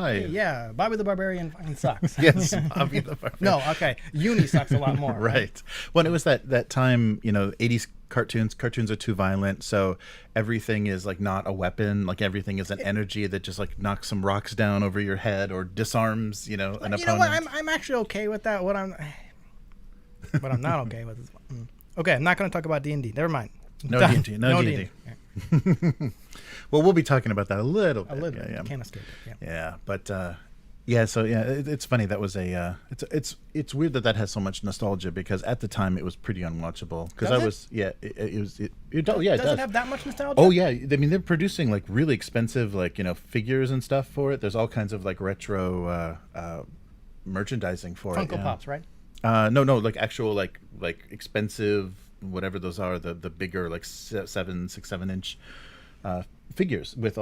5. Yeah, Bobby the Barbarian fucking sucks. Yes, Bobby the Barbarian. No, okay. Uni sucks a lot more. Right. When it was that time, 80s cartoons are too violent, so everything is like not a weapon, like everything is an energy that just like knocks some rocks down over your head or disarms, an opponent. You know what? I'm actually okay with that. What I'm not okay with is okay. I'm not going to talk about D&D. Never mind. No D&D. No D&D. Yeah. Well, we'll be talking about that a little bit. Yeah. Can't escape it. Yeah, but it's funny. That was it's weird that has so much nostalgia, because at the time it was pretty unwatchable. Because it does have that much nostalgia. Oh yeah, I mean they're producing like really expensive figures and stuff for it. There's all kinds of like retro merchandising for Funko it. Pops, right? No, like actual like expensive whatever those are, the bigger like 6-7 inch figures with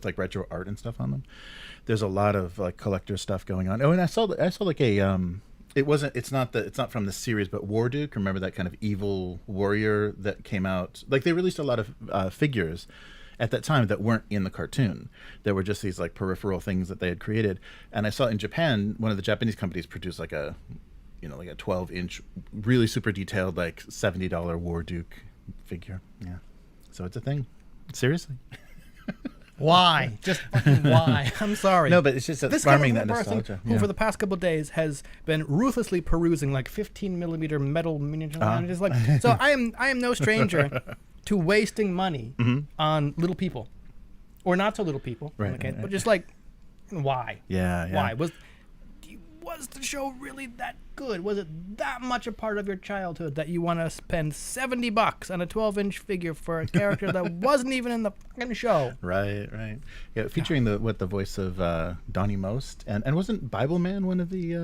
like retro art and stuff on them. There's a lot of like collector stuff going on. Oh, and I saw like a it's not from the series, but Warduke. Remember that kind of evil warrior that came out? Like they released a lot of figures at that time that weren't in the cartoon. There were just these like peripheral things that they had created. And I saw in Japan, one of the Japanese companies produced like a 12-inch, really super detailed, like $70 Warduke figure. Yeah, so it's a thing. Seriously. Why? Just fucking why? I'm sorry. No, but it's just farming that nostalgia. Who for the past couple of days has been ruthlessly perusing like 15mm metal miniature. Just like, so I am no stranger to wasting money on little people, or not so little people. Right. Okay, but just like, why? Yeah. Why was the show really that good? Was it that much a part of your childhood that you want to spend $70 on a 12-inch figure for a character that wasn't even in the fucking show? Right. Yeah, featuring the voice of Donnie Most, and wasn't Bible Man one of the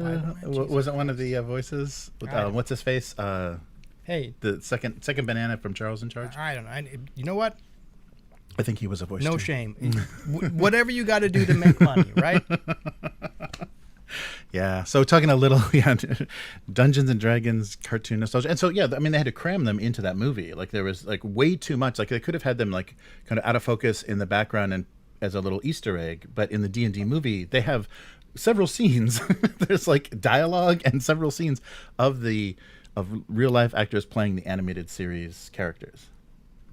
wasn't one of the voices? What's his face? Hey, the second banana from Charles in Charge. I don't know. You know what? I think he was a voice. No too. shame. Whatever you got to do to make money, right? Yeah, so talking a little, Dungeons and Dragons cartoon nostalgia, and so I mean they had to cram them into that movie. Like there was like way too much. Like they could have had them like kind of out of focus in the background and as a little Easter egg. But in the D&D movie, they have several scenes. There's like dialogue and several scenes of real life actors playing the animated series characters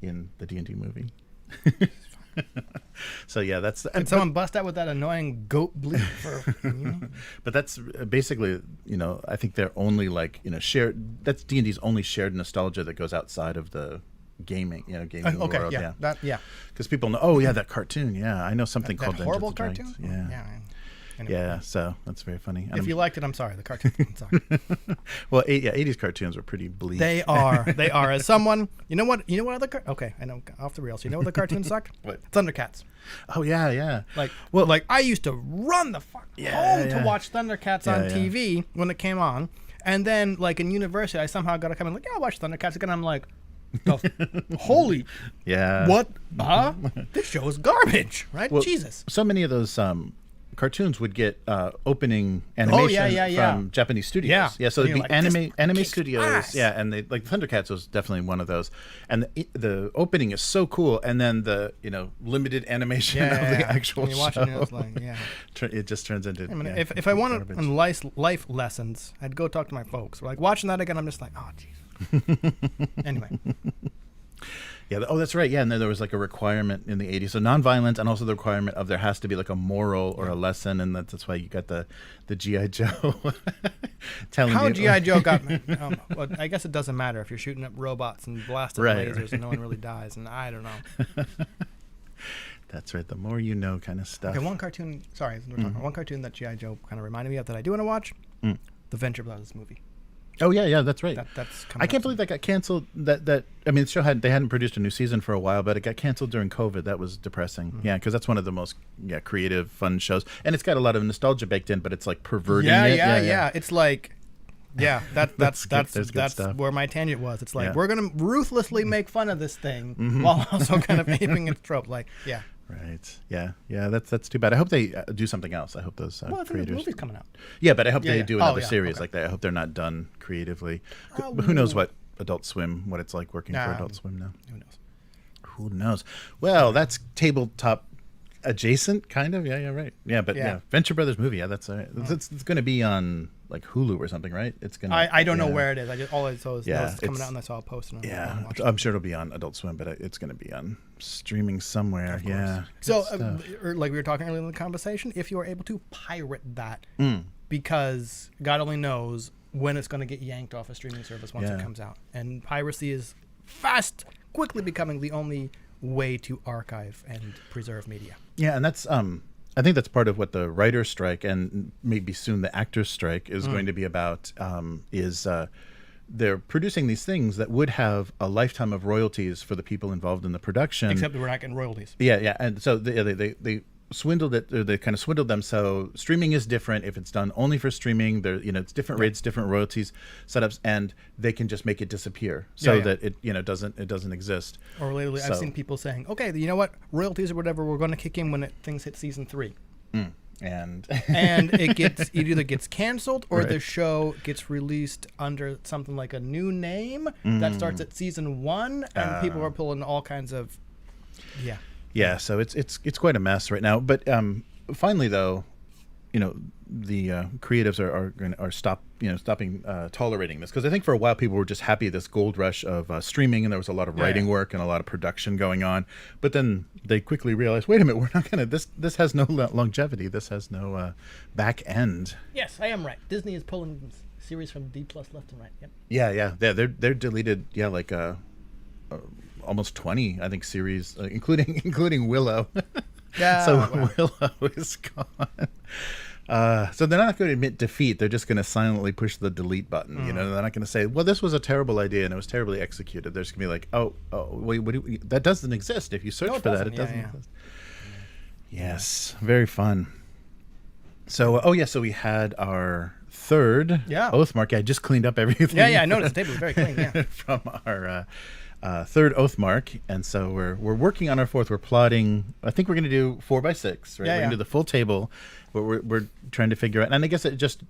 in the D&D movie. So yeah, that's and someone bust out with that annoying goat bleep for but that's basically I think they're only like shared. That's D&D's only shared nostalgia that goes outside of the gaming world. Because people know that cartoon. I know something called that horrible Dungeons and cartoon. Dragons. Anyway. Yeah, so that's very funny. If you liked it, I'm sorry. The cartoon sucked. Well, 80s cartoons were pretty bleak. They are. As someone, you know what other okay, I know, off the rails. You know what the cartoon sucked? What? Thundercats. Oh yeah. Like I used to run the fuck home to watch Thundercats on TV when it came on, and then like in university, I somehow got to come in like, I'll watch Thundercats again. I'm like, holy what? This show is garbage, right? Well, Jesus. So many of those cartoons would get opening animation from Japanese studios. So it'd be like anime studios. Ass. And they like Thundercats was definitely one of those. And the opening is so cool, and then the limited animation of the actual show. Watching it, like, it just turns into. I mean, if I wanted on life lessons, I'd go talk to my folks. Like watching that again, I'm just like, oh jeez. Anyway. Yeah. Oh, that's right. Yeah, and then there was like a requirement in the 80s, so nonviolent, and also the requirement of there has to be like a moral or a lesson, and that's why you got the GI Joe telling how you. GI Joe got me. Well, I guess it doesn't matter if you're shooting up robots and blasting lasers and no one really dies, and I don't know. That's right. The more you know, kind of stuff. Okay, one cartoon. Sorry, we're talking. One cartoon that GI Joe kind of reminded me of that I do want to watch. The Venture Brothers movie. Oh yeah, that's right. That's I can't believe that got canceled. That I mean, the show hadn't produced a new season for a while, but it got canceled during COVID. That was depressing. Yeah, because that's one of the most creative, fun shows, and it's got a lot of nostalgia baked in, but it's like perverting it. Yeah. It's like, that's stuff. where my tangent was. It's like we're gonna ruthlessly make fun of this thing while also kind of aping its trope. Like, Right. Yeah. That's too bad. I hope they do something else. I hope those I think creators. the movie's coming out. Yeah, but I hope they do another series like that. I hope they're not done creatively. Who knows what Adult Swim, what it's like working for Adult Swim now? Who knows? Who knows? Well, that's tabletop adjacent, kind of. Yeah, right. Yeah, but yeah, Venture Brothers movie. Yeah, that's all right. It's going to be on like Hulu or something, right? It's gonna. I don't know where it is. All I saw is it's coming out, and I saw a post. And I'm sure it'll be on Adult Swim, but it's going to be on streaming somewhere. Yeah. So, like we were talking earlier in the conversation, if you are able to pirate that, because God only knows when it's going to get yanked off a streaming service once it comes out, and piracy is quickly becoming the only way to archive and preserve media. Yeah, and that's I think that's part of what the writer's strike and maybe soon the actor's strike is going to be about. They're producing these things that would have a lifetime of royalties for the people involved in the production. Except we're not getting royalties. Yeah, and so they swindled it. Or they kind of swindled them. So streaming is different if it's done only for streaming. There, it's different rates, different royalties setups, and they can just make it disappear so that it doesn't exist. Or lately, I've seen people saying, "Okay, you know what? Royalties or whatever, we're going to kick in when things hit season 3." And it either gets canceled or the show gets released under something like a new name that starts at season 1, and people are pulling all kinds of Yeah, so it's quite a mess right now. But finally, though, the creatives are stopping tolerating this, because I think for a while people were just happy this gold rush of streaming, and there was a lot of writing work and a lot of production going on. But then they quickly realized, wait a minute, we're not gonna. This has no longevity. This has no back end. Yes, I am right. Disney is pulling series from D+ left and right. Yep. Yeah. They're deleted. Yeah, like almost 20, I think, series, including Willow. Yeah. So Willow is gone. So they're not going to admit defeat. They're just going to silently push the delete button. They're not going to say, "Well, this was a terrible idea and it was terribly executed." They're just going to be like, "Oh, wait, that doesn't exist. If you search for that, it doesn't exist." Yes, very fun. So, so we had our third Oathmark. I just cleaned up everything. Yeah, I noticed the table was very clean. Yeah, from our third Oathmark, and so we're working on our fourth. We're plotting. I think we're going to do 4x6. Right, we're going to do the full table. But we're trying to figure out, and I guess it just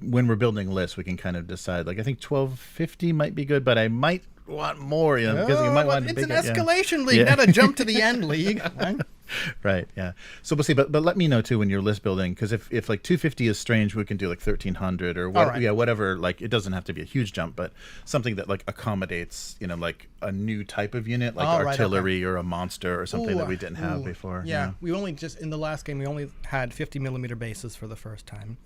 when we're building lists, we can kind of decide. Like I think 1250 might be good, but I might want more. Because you might want. It's an escalation league, not a jump to the end league. Right. Yeah. So we'll see. But let me know too when you're list building, because if like 250 is strange, we can do like 1300 or whatever. Like it doesn't have to be a huge jump, but something that like accommodates like a new type of unit, like artillery or a monster or something that we didn't have before. Yeah. We only just in the last game we only had 50mm bases for the first time.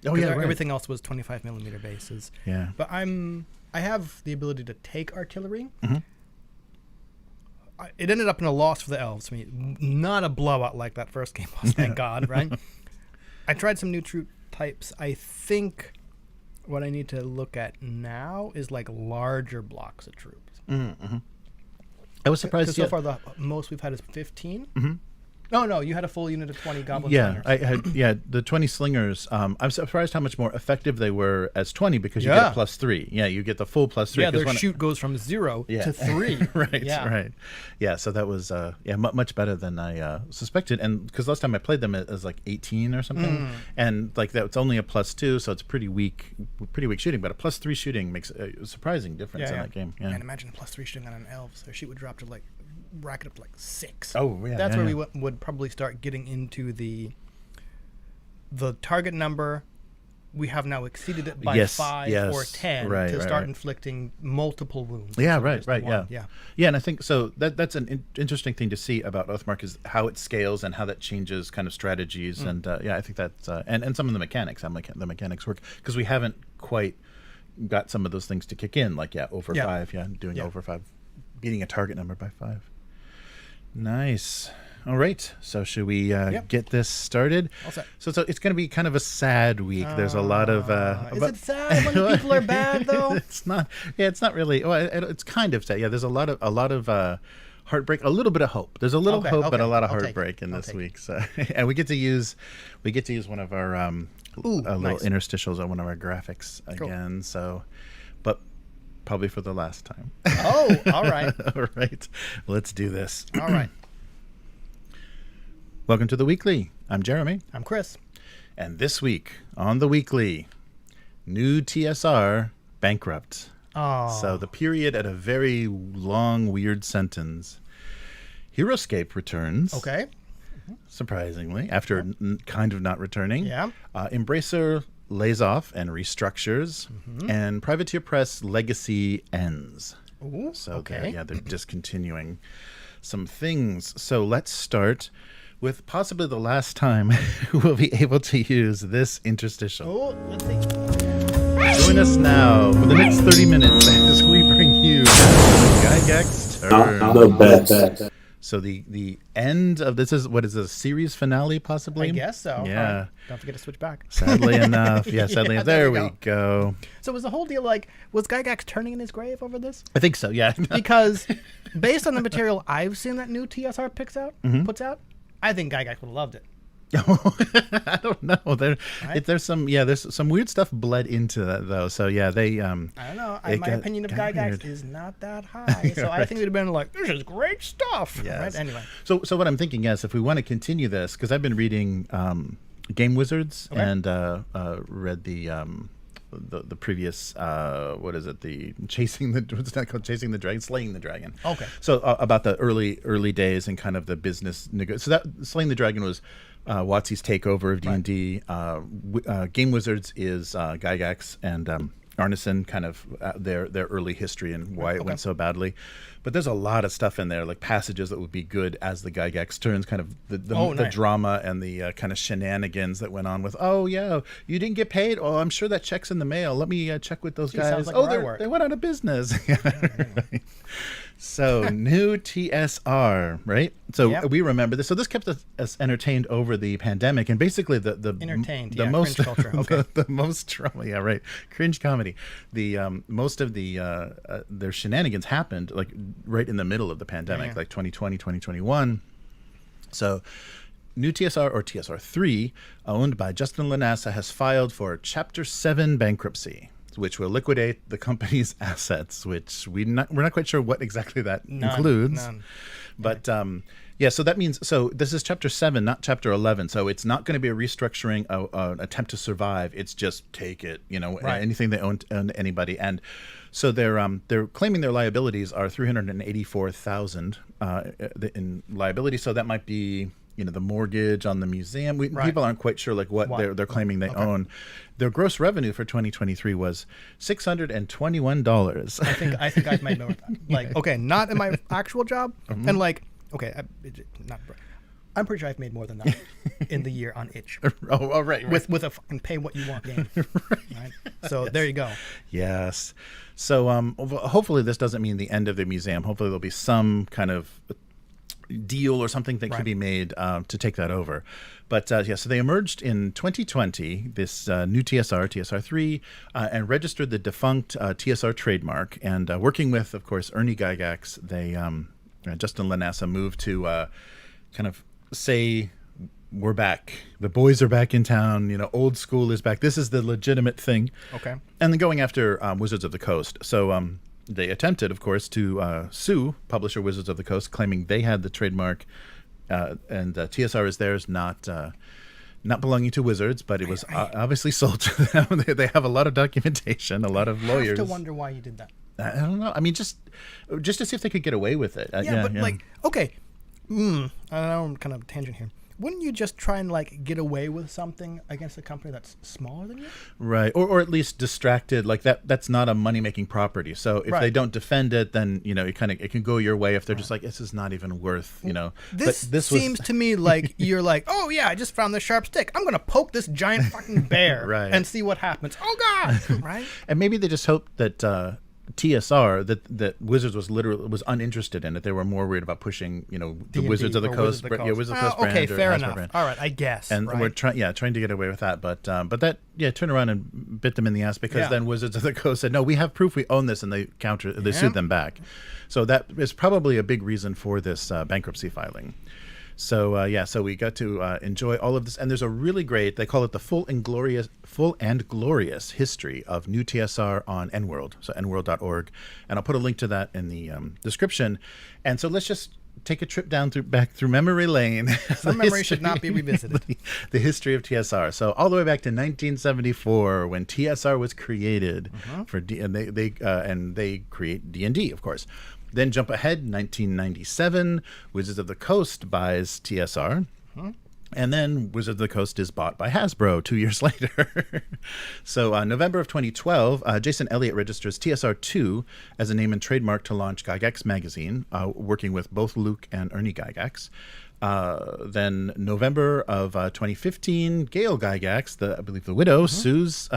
Oh yeah. Everything else was 25mm bases. Yeah. But I have the ability to take artillery. It ended up in a loss for the elves. I mean, not a blowout like that first game was, thank God, right? I tried some new troop types. I think what I need to look at now is like larger blocks of troops. I was surprised. So far, the most we've had is 15. No, you had a full unit of 20 goblin slingers. I had the 20 slingers. I'm surprised how much more effective they were as 20 because you get a +3. Yeah, you get the full +3. Yeah, their shoot goes from 0 to 3. Right. Yeah, so that was much better than I suspected. And because last time I played them it was like 18 or something, and like that's only a +2, so it's pretty weak shooting. But a +3 shooting makes a surprising difference in that game. Yeah. And imagine a +3 shooting on an elf. Their shoot would drop to like rack it up to like 6. Oh, yeah. That's where we would probably start getting into the target number. We have now exceeded it by 5 or 10 to start inflicting multiple wounds. Yeah, right. Yeah, and I think so. That's an interesting thing to see about Oathmark is how it scales and how that changes kind of strategies. And I think that's and some of the mechanics, how the mechanics work, because we haven't quite got some of those things to kick in. Like over 5, doing over 5, beating a target number by 5. Nice. All right. So should we get this started? So it's going to be kind of a sad week. There's a lot of. Is it sad when the people are bad though? It's not. Yeah, it's not really. Well, it's kind of sad. Yeah, there's a lot of heartbreak, a little bit of hope. There's a little hope, but a lot of heartbreak in this week. So, and we get to use one of our little interstitials on one of our graphics again. So, but. Probably for the last time. Oh, all right. All right. Let's do this. All right. Welcome to the Weekly. I'm Jeremy. I'm Chris. And this week on the Weekly, NuTSR Bankrupt. Oh. So the period at a very long, weird sentence. Heroscape returns. Okay. surprisingly, after kind of not returning. Yeah. Embracer lays off and restructures, and Privateer Press legacy ends. Ooh, So they're discontinuing some things. So let's start with possibly the last time we'll be able to use this interstitial. Oh, let's see. Join us now for the next 30 minutes as we bring you Gygax Turn. The best. So the end of this is, what is this, series finale possibly? I guess so. Yeah. Don't forget to switch back. Sadly enough. Yeah, sadly enough. There we go. So was the whole deal like, was Gygax turning in his grave over this? I think so, yeah. Because based on the material I've seen that NuTSR puts out, I think Gygax would have loved it. I don't know. There's some weird stuff bled into that though. So yeah, they I don't know. My opinion of Gygax is not that high. So I think it would have been like, this is great stuff. Yes. Right? Anyway. So what I'm thinking is, if we want to continue this, because I've been reading Game Wizards and read the previous what is it, the what's that called, Slaying the Dragon. Okay. So about the early days and kind of the business so that Slaying the Dragon was WotC's takeover of D&D. Game Wizards is Gygax and Arneson, kind of their early history and why it went so badly. But there's a lot of stuff in there, like passages that would be good as the Gygax turns, kind of the drama and the kind of shenanigans that went on with, oh yeah, you didn't get paid? Oh, I'm sure that check's in the mail. Let me check with those guys. Like they went out of business. So NuTSR, right? So we remember this. So this kept us entertained over the pandemic, and basically the most cringe culture. Okay. the most trauma, yeah, right, cringe comedy. The most of the their shenanigans happened like right in the middle of the pandemic, like 2020, 2021. So NuTSR, or TSR3, owned by Justin LaNasa, has filed for Chapter 7 bankruptcy, which will liquidate the company's assets, which we're not quite sure what exactly that includes. But so that means, so this is Chapter 7, not Chapter 11. So it's not going to be a restructuring, an attempt to survive. It's just take it, anything they own anybody. And so they're claiming their liabilities are $384,000 in liability. So that might be, the mortgage on the museum. People aren't quite sure like what they're claiming they own. Their gross revenue for 2023 was $621. I think I've made more of that. Like, okay, not in my actual job, and like, okay, I'm pretty sure I've made more than that in the year on itch. Right. With a fucking pay what you want game. Right. So there you go. Yes. So hopefully this doesn't mean the end of the museum. Hopefully there'll be some kind of deal or something that could be made to take that over. But so they emerged in 2020, this NuTSR, TSR3, and registered the defunct TSR trademark. And working with, of course, Ernie Gygax, they Justin LaNasa moved to kind of say, we're back. The boys are back in town. Old school is back. This is the legitimate thing. Okay. And then going after Wizards of the Coast. So they attempted, of course, to sue publisher Wizards of the Coast, claiming they had the trademark, and TSR is theirs, not belonging to Wizards, but it was obviously sold to them. They have a lot of documentation, a lot of lawyers. I have to wonder why you did that. I don't know. I mean, just to see if they could get away with it. Like, okay, I know I'm kind of tangent here. Wouldn't you just try and like get away with something against a company that's smaller than you? Right. Or at least distracted. Like that's not a money making property. So if they don't defend it, then it can go your way if they're just like, this is not even worth, This seems to me like you're like, oh yeah, I just found this sharp stick. I'm gonna poke this giant fucking bear and see what happens. Oh god. Right? And maybe they just hoped that TSR, that Wizards was uninterested in it. They were more worried about pushing, the Wizards of the Coast, Wizards of the Coast brand. Okay, fair enough. Brand. All right, I guess. And we're trying to get away with that, but that turned around and bit them in the ass, because then Wizards of the Coast said, no, we have proof we own this, and they sued them back. So that is probably a big reason for this bankruptcy filing. So so we got to enjoy all of this, and there's a really great, they call it the full and glorious history of NuTSR on NWorld, so nworld.org, and I'll put a link to that in the description. And so let's just take a trip back through memory lane. Some memory should not be revisited. The history of TSR. So all the way back to 1974, when TSR was created and they create D&D, of course. Then jump ahead, 1997, Wizards of the Coast buys TSR. And then Wizard of the Coast is bought by Hasbro 2 years later. So November of 2012, Jason Elliott registers TSR2 as a name and trademark to launch Gygax magazine, working with both Luke and Ernie Gygax. Then November of 2015, Gail Gygax, I believe the widow, sues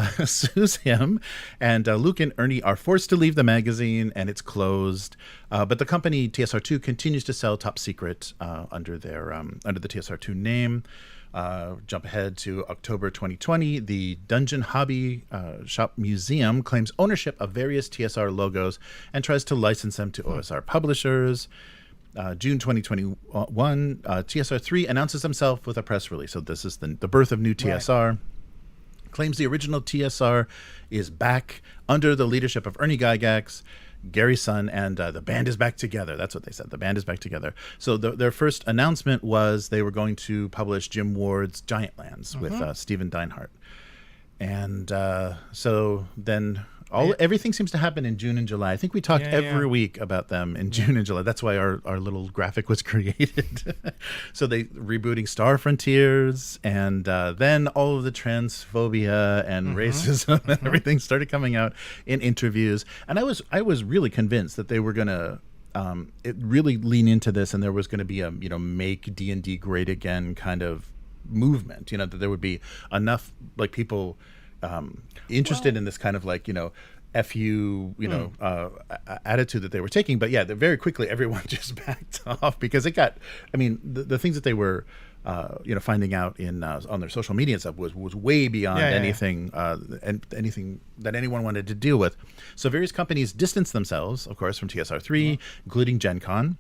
him, and Luke and Ernie are forced to leave the magazine, and it's closed. But the company TSR2 continues to sell top secret under the TSR2 name. Jump ahead to October 2020. The Dungeon Hobby Shop Museum claims ownership of various TSR logos and tries to license them to OSR publishers. June 2021, TSR3 announces himself with a press release. So this is the birth of NuTSR. Right. Claims the original TSR is back under the leadership of Ernie Gygax, Gary's son, and the band is back together. That's what they said. The band is back together. So their first announcement was they were going to publish Jim Ward's Giant Lands with Stephen Dinehart. And so then everything seems to happen in June and July. I think we talked every week about them in June and July. That's why our little graphic was created. So they rebooting Star Frontiers, and then all of the transphobia and racism and everything started coming out in interviews. And I was really convinced that they were gonna really lean into this, and there was going to be a make D&D great again kind of movement. That there would be enough people interested in this kind of FU, attitude that they were taking. But very quickly everyone just backed off because it got, the things that they were, finding out in on their social media and stuff was way beyond anything and anything that anyone wanted to deal with. So various companies distanced themselves, of course, from TSR3, including Gen Con.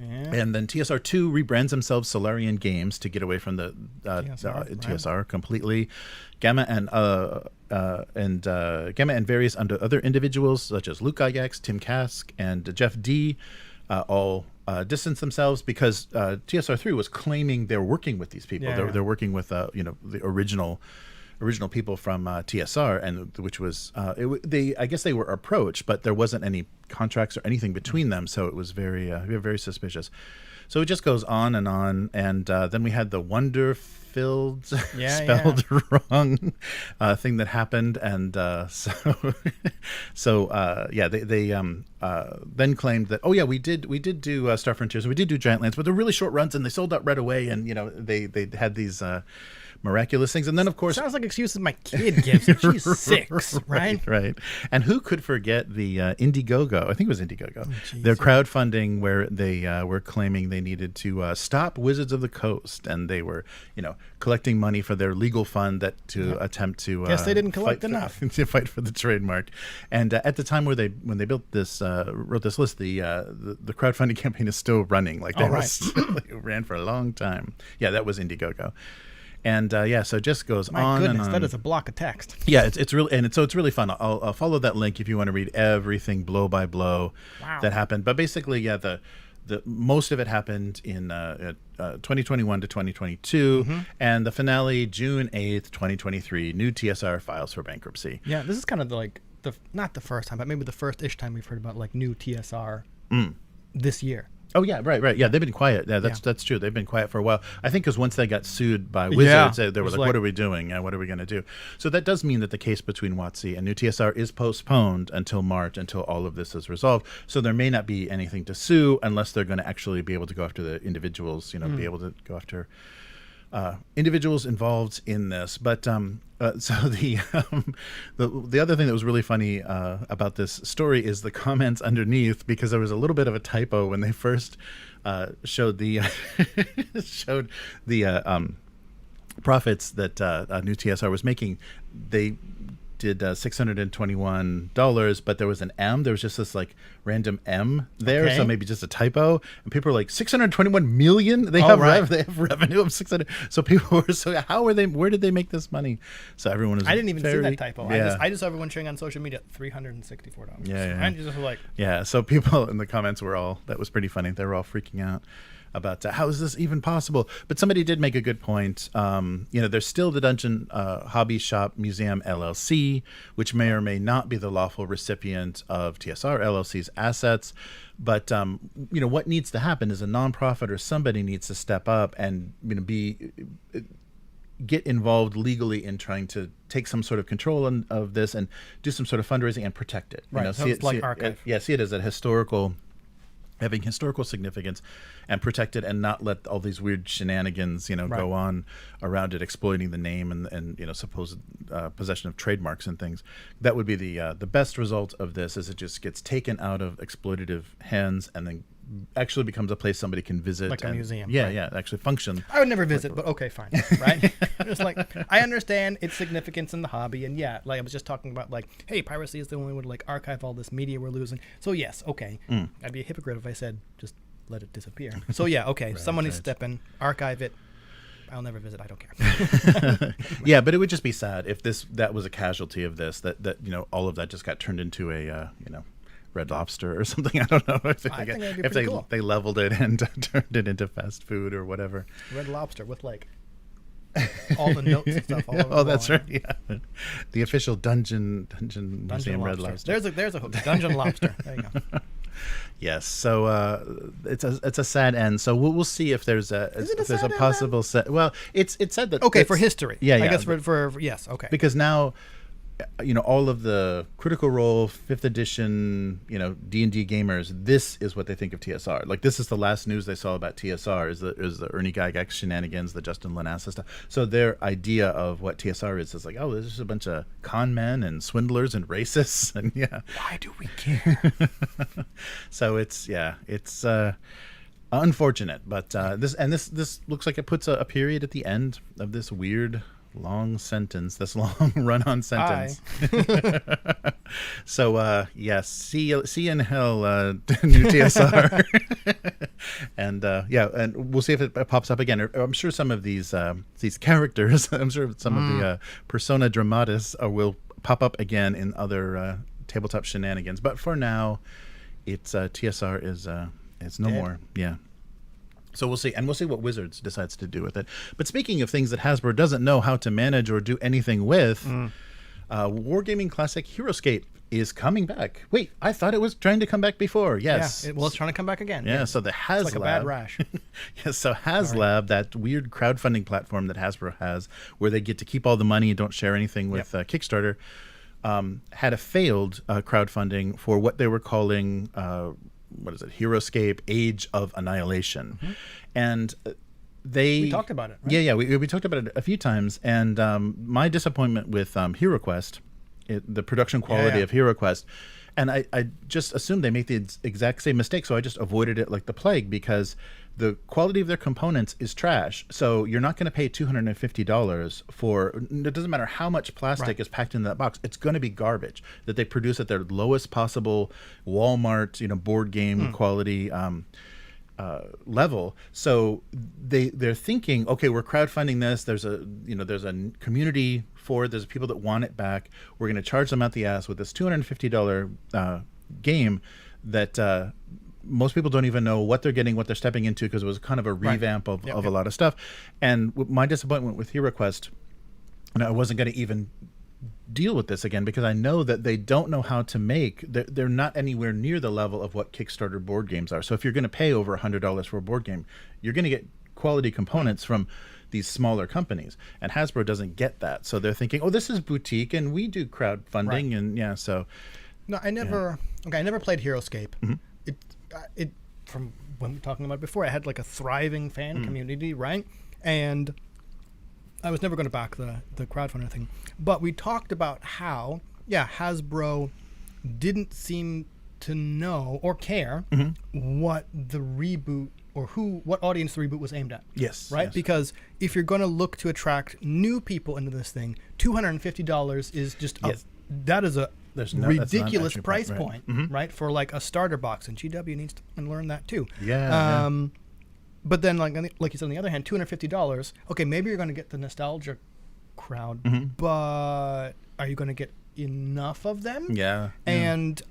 Yeah. And then TSR2 rebrands themselves Solarian Games to get away from the TSR completely. Gamma and various other individuals such as Luke Gygax, Tim Kask, and Jeff D. All distance themselves because TSR3 was claiming they're working with these people. They're working with the original people from TSR, and which was I guess they were approached, but there wasn't any contracts or anything between them, so it was very suspicious. So it just goes on, and then we had the wonder-filled, spelled wrong thing that happened, and they then claimed that we did do Star Frontiers, and we did do Giant Lands, but they're really short runs, and they sold out right away, and they had these miraculous things. And then, of course, sounds like excuses my kid gives. She's 6, right? Right. And who could forget the Indiegogo? I think it was Indiegogo. Their crowdfunding, where they were claiming they needed to stop Wizards of the Coast, and they were, collecting money for their legal fund attempt to. Guess they didn't collect enough to fight for the trademark. And at the time when they built this, wrote this list, the crowdfunding campaign is still running. It ran for a long time. Yeah, that was Indiegogo. And so it just goes on and on. That is a block of text. Yeah, it's really, and it's really fun. I'll follow that link if you want to read everything blow by blow that happened. But basically, the most of it happened in 2021 to 2022, and the finale June 8th, 2023. NuTSR files for bankruptcy. Yeah, this is kind of not the first time, but maybe the first-ish time we've heard about NuTSR this year. Oh yeah, right. Yeah, they've been quiet. Yeah, that's true. They've been quiet for a while. I think because once they got sued by Wizards, they were like, "What are we doing? What are we going to do?" So that does mean that the case between WotC and NuTSR is postponed until March, until all of this is resolved. So there may not be anything to sue unless they're going to actually be able to go after the individuals. Be able to go after individuals involved in this. But so the other thing that was really funny about this story is the comments underneath, because there was a little bit of a typo when they first showed the profits that NuTSR was making. They did $621, but there was an M. There was just this random M there, so maybe just a typo. And people were like, 621 million. They have revenue of 600. So people were where did they make this money? So everyone was. I didn't even see that typo. Yeah. I just saw everyone sharing on social media $364. Yeah. And just so people in the comments were that was pretty funny. They were all freaking out. about how is this even possible. But somebody did make a good point. There's still the Dungeon Hobby Shop Museum LLC, which may or may not be the lawful recipient of TSR LLC's assets. But what needs to happen is a nonprofit or somebody needs to step up and get involved legally in trying to take some sort of control of this and do some sort of fundraising and protect it. Right. So it's like archive. See it as having historical significance and protect it and not let all these weird shenanigans, go on around it, exploiting the name and supposed possession of trademarks and things. That would be the best result of this, is it just gets taken out of exploitative hands and then actually becomes a place somebody can visit, like a museum. Yeah, actually function. I would never visit, but okay, fine, right? Just like, I understand its significance in the hobby, and like I was just talking about, like, hey, piracy is the only way to like archive all this media we're losing. So yes, okay, I'd be a hypocrite if I said just let it disappear. So yeah, okay, someone needs to step in, archive it. I'll never visit. I don't care. Yeah, but it would just be sad if that was a casualty of this. That all of that just got turned into a Red Lobster or something. I don't know if they leveled it and turned it into fast food or whatever. Red Lobster with like all the notes and stuff. All over that's right. Yeah, the official Dungeon Museum Red Lobster. There's a hook. Dungeon Lobster. There you go. Yes. So it's a sad end. So we'll see if there's a possible set. Well, it's said that for history. Yeah. I guess for yes. Okay. Because now, all of the Critical Role 5th edition, D&D gamers, this is what they think of TSR. Like, this is the last news they saw about TSR is the Ernie Gygax shenanigans, the Justin LaNasa stuff. So their idea of what TSR is like, oh, there's just a bunch of con men and swindlers and racists, and why do we care? So it's unfortunate, but this looks like it puts a period at the end of this weird long run-on sentence. So yes, see you in hell, NuTSR. And and we'll see if it pops up again. I'm sure some of these characters, I'm sure some of the persona dramatis will pop up again in other tabletop shenanigans. But for now, it's TSR is no more. Yeah. So we'll see, and we'll see what Wizards decides to do with it. But speaking of things that Hasbro doesn't know how to manage or do anything with, Wargaming Classic Heroscape is coming back. Wait, I thought it was trying to come back before. Yes. Yeah, it's trying to come back again. Yeah, so the HasLab. It's like a bad rash. Yes, so HasLab, that weird crowdfunding platform that Hasbro has, where they get to keep all the money and don't share anything with Kickstarter, had a failed crowdfunding for what they were calling... Heroscape, Age of Annihilation. And we talked about it, right? Yeah, we talked about it a few times, and my disappointment with HeroQuest, the production quality of HeroQuest, and I just assumed they make the exact same mistake, so I just avoided it like the plague, because the quality of their components is trash. So you're not going to pay $250 for, it doesn't matter how much plastic is packed in that box, it's going to be garbage that they produce at their lowest possible Walmart, board game quality level. So they're thinking, okay, we're crowdfunding this. There's a community for it. There's people that want it back. We're going to charge them out the ass with this $250 game that most people don't even know what they're getting, what they're stepping into, because it was kind of a revamp of a lot of stuff. And my disappointment with HeroQuest, and I wasn't going to even deal with this again, because I know that they don't know how to make, they're not anywhere near the level of what Kickstarter board games are. So if you're going to pay over $100 for a board game, you're going to get quality components from these smaller companies, and Hasbro doesn't get that. So they're thinking, oh, this is boutique and we do crowdfunding. And so no, I never played Heroscape. It from when we were talking about it before, I had like a thriving fan community, right? And I was never going to back the crowdfunding thing. But we talked about how, Hasbro didn't seem to know or care what the reboot or what audience the reboot was aimed at. Yes. Right? Yes. Because if you're going to look to attract new people into this thing, $250 is just that is a ridiculous price point, right? For like a starter box, and GW needs to learn that too. But then, like you said, on the other hand, $250. Okay, maybe you're going to get the nostalgia crowd, but are you going to get enough of them? Yeah. And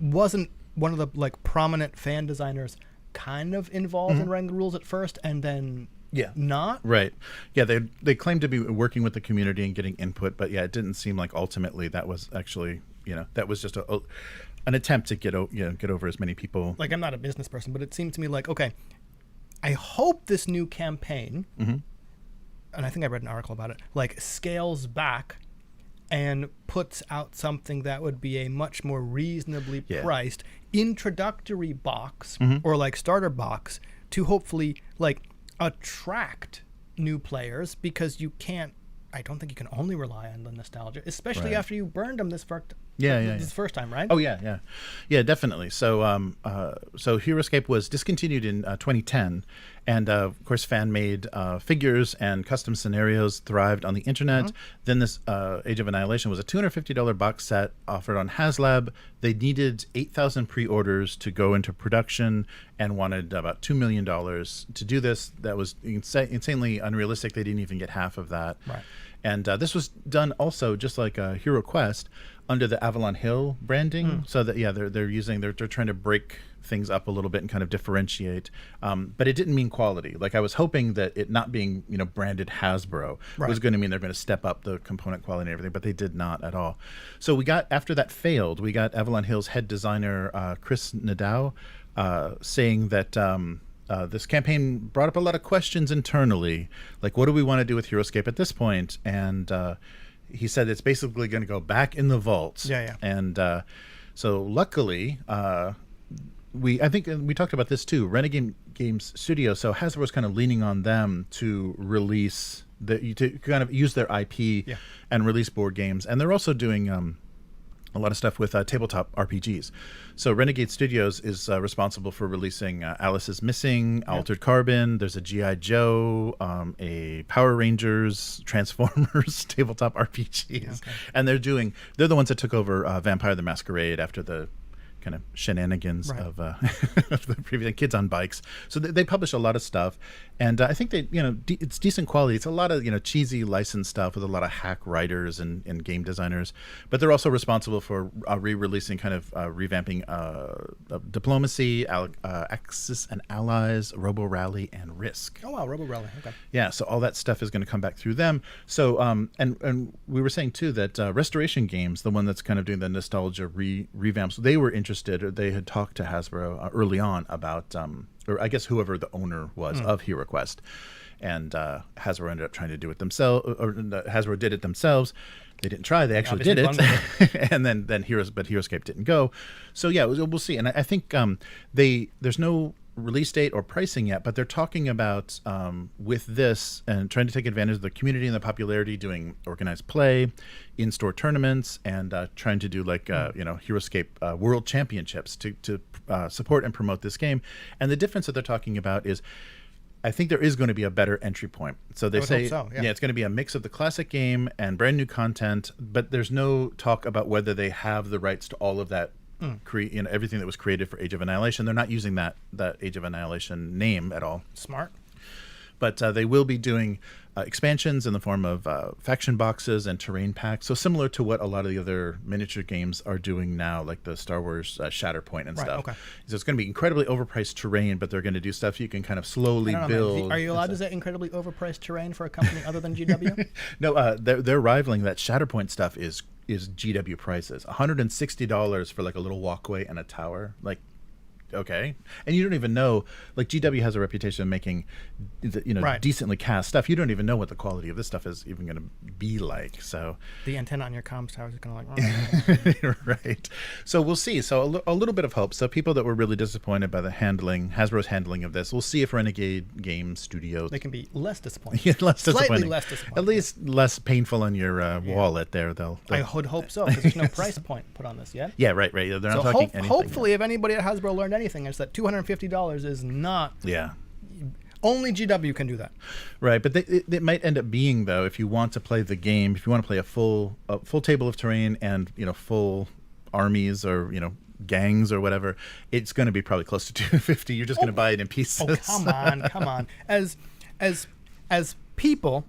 wasn't one of the like prominent fan designers kind of involved in writing the rules at first and then not. Right. Yeah, they claimed to be working with the community and getting input, but yeah, it didn't seem like ultimately that was actually, that was just an attempt to get over as many people. Like, I'm not a business person, but it seemed to me like, okay, I hope this new campaign, and I think I read an article about it, like scales back and puts out something that would be a much more reasonably priced introductory box or like starter box to hopefully like attract new players, because I don't think you can only rely on the nostalgia, especially after you burned them this first time, right? Oh yeah, definitely. So so Heroscape was discontinued in 2010, and of course fan-made figures and custom scenarios thrived on the internet. Then this Age of Annihilation was a $250 box set offered on HasLab. They needed 8,000 pre-orders to go into production and wanted about $2 million to do this. That was insanely unrealistic. They didn't even get half of that. Right. And this was done also just like Hero Quest under the Avalon Hill branding, so that they're trying to break things up a little bit and kind of differentiate, but it didn't mean quality. Like, I was hoping that it not being branded Hasbro was going to mean they're going to step up the component quality and everything, but they did not at all. So after that failed, we got Avalon Hill's head designer Chris Nadeau saying that this campaign brought up a lot of questions internally, like, what do we want to do with Heroscape at this point? And he said it's basically going to go back in the vaults. And so luckily, I think we talked about this too, Renegade Game Studios. So Hasbro's kind of leaning on them to release to kind of use their IP and release board games. And they're also doing a lot of stuff with tabletop RPGs. So Renegade Studios is responsible for releasing Alice is Missing, Altered Carbon. There's a G.I. Joe, a Power Rangers, Transformers tabletop RPGs. And they're the ones that took over Vampire the Masquerade after the kind of shenanigans of the previous Kids on Bikes. So they publish a lot of stuff, and I think they, it's decent quality. It's a lot of cheesy licensed stuff with a lot of hack writers and game designers, but they're also responsible for re-releasing, kind of revamping Diplomacy, Axis and Allies, Robo Rally, and Risk. Oh wow, Robo Rally. Okay. Yeah, so all that stuff is going to come back through them. So and we were saying too that Restoration Games, the one that's kind of doing the nostalgia revamps, they were interested, or they had talked to Hasbro early on about, or I guess whoever the owner was of HeroQuest, and Hasbro ended up trying to do it themselves, or Hasbro did it themselves. They didn't try; they actually did it, and then but Heroscape didn't go. So yeah, we'll see. And I think there's no release date or pricing yet, but they're talking about with this and trying to take advantage of the community and the popularity, doing organized play, in-store tournaments, and trying to do like Heroscape World Championships to support and promote this game. And the difference that they're talking about is, I think there is going to be a better entry point. So they say, it's going to be a mix of the classic game and brand new content, but there's no talk about whether they have the rights to all of that. Everything that was created for Age of Annihilation. They're not using that Age of Annihilation name at all. Smart. But they will be doing expansions in the form of faction boxes and terrain packs. So similar to what a lot of the other miniature games are doing now, like the Star Wars Shatterpoint and stuff. Okay. So it's going to be incredibly overpriced terrain, but they're going to do stuff you can kind of slowly build. Are you allowed to say incredibly overpriced terrain for a company other than GW? No, they're rivaling that. Shatterpoint stuff is GW prices. $160 for like a little walkway and a tower. Like, okay. And you don't even know, like, GW has a reputation of making decently cast stuff. You don't even know what the quality of this stuff is even going to be like. So the antenna on your comms tower is going to right. So we'll see. So a little bit of hope. So people that were really disappointed by the Hasbro's handling of this, we'll see if Renegade Game Studios, they can be less disappointing. Slightly less disappointing. At least less painful on your wallet there. I would hope so, because there's no price point put on this yet. Yeah, right. They're not talking anything. Hopefully, if anybody at Hasbro learned anything, it's that $250 is not. Yeah. Only GW can do that. Right, but it might end up being, though, if you want to play the game, if you want to play a full table of terrain and full armies or gangs or whatever, it's going to be probably close to $250. You're just going to buy it in pieces. Oh, come on. As people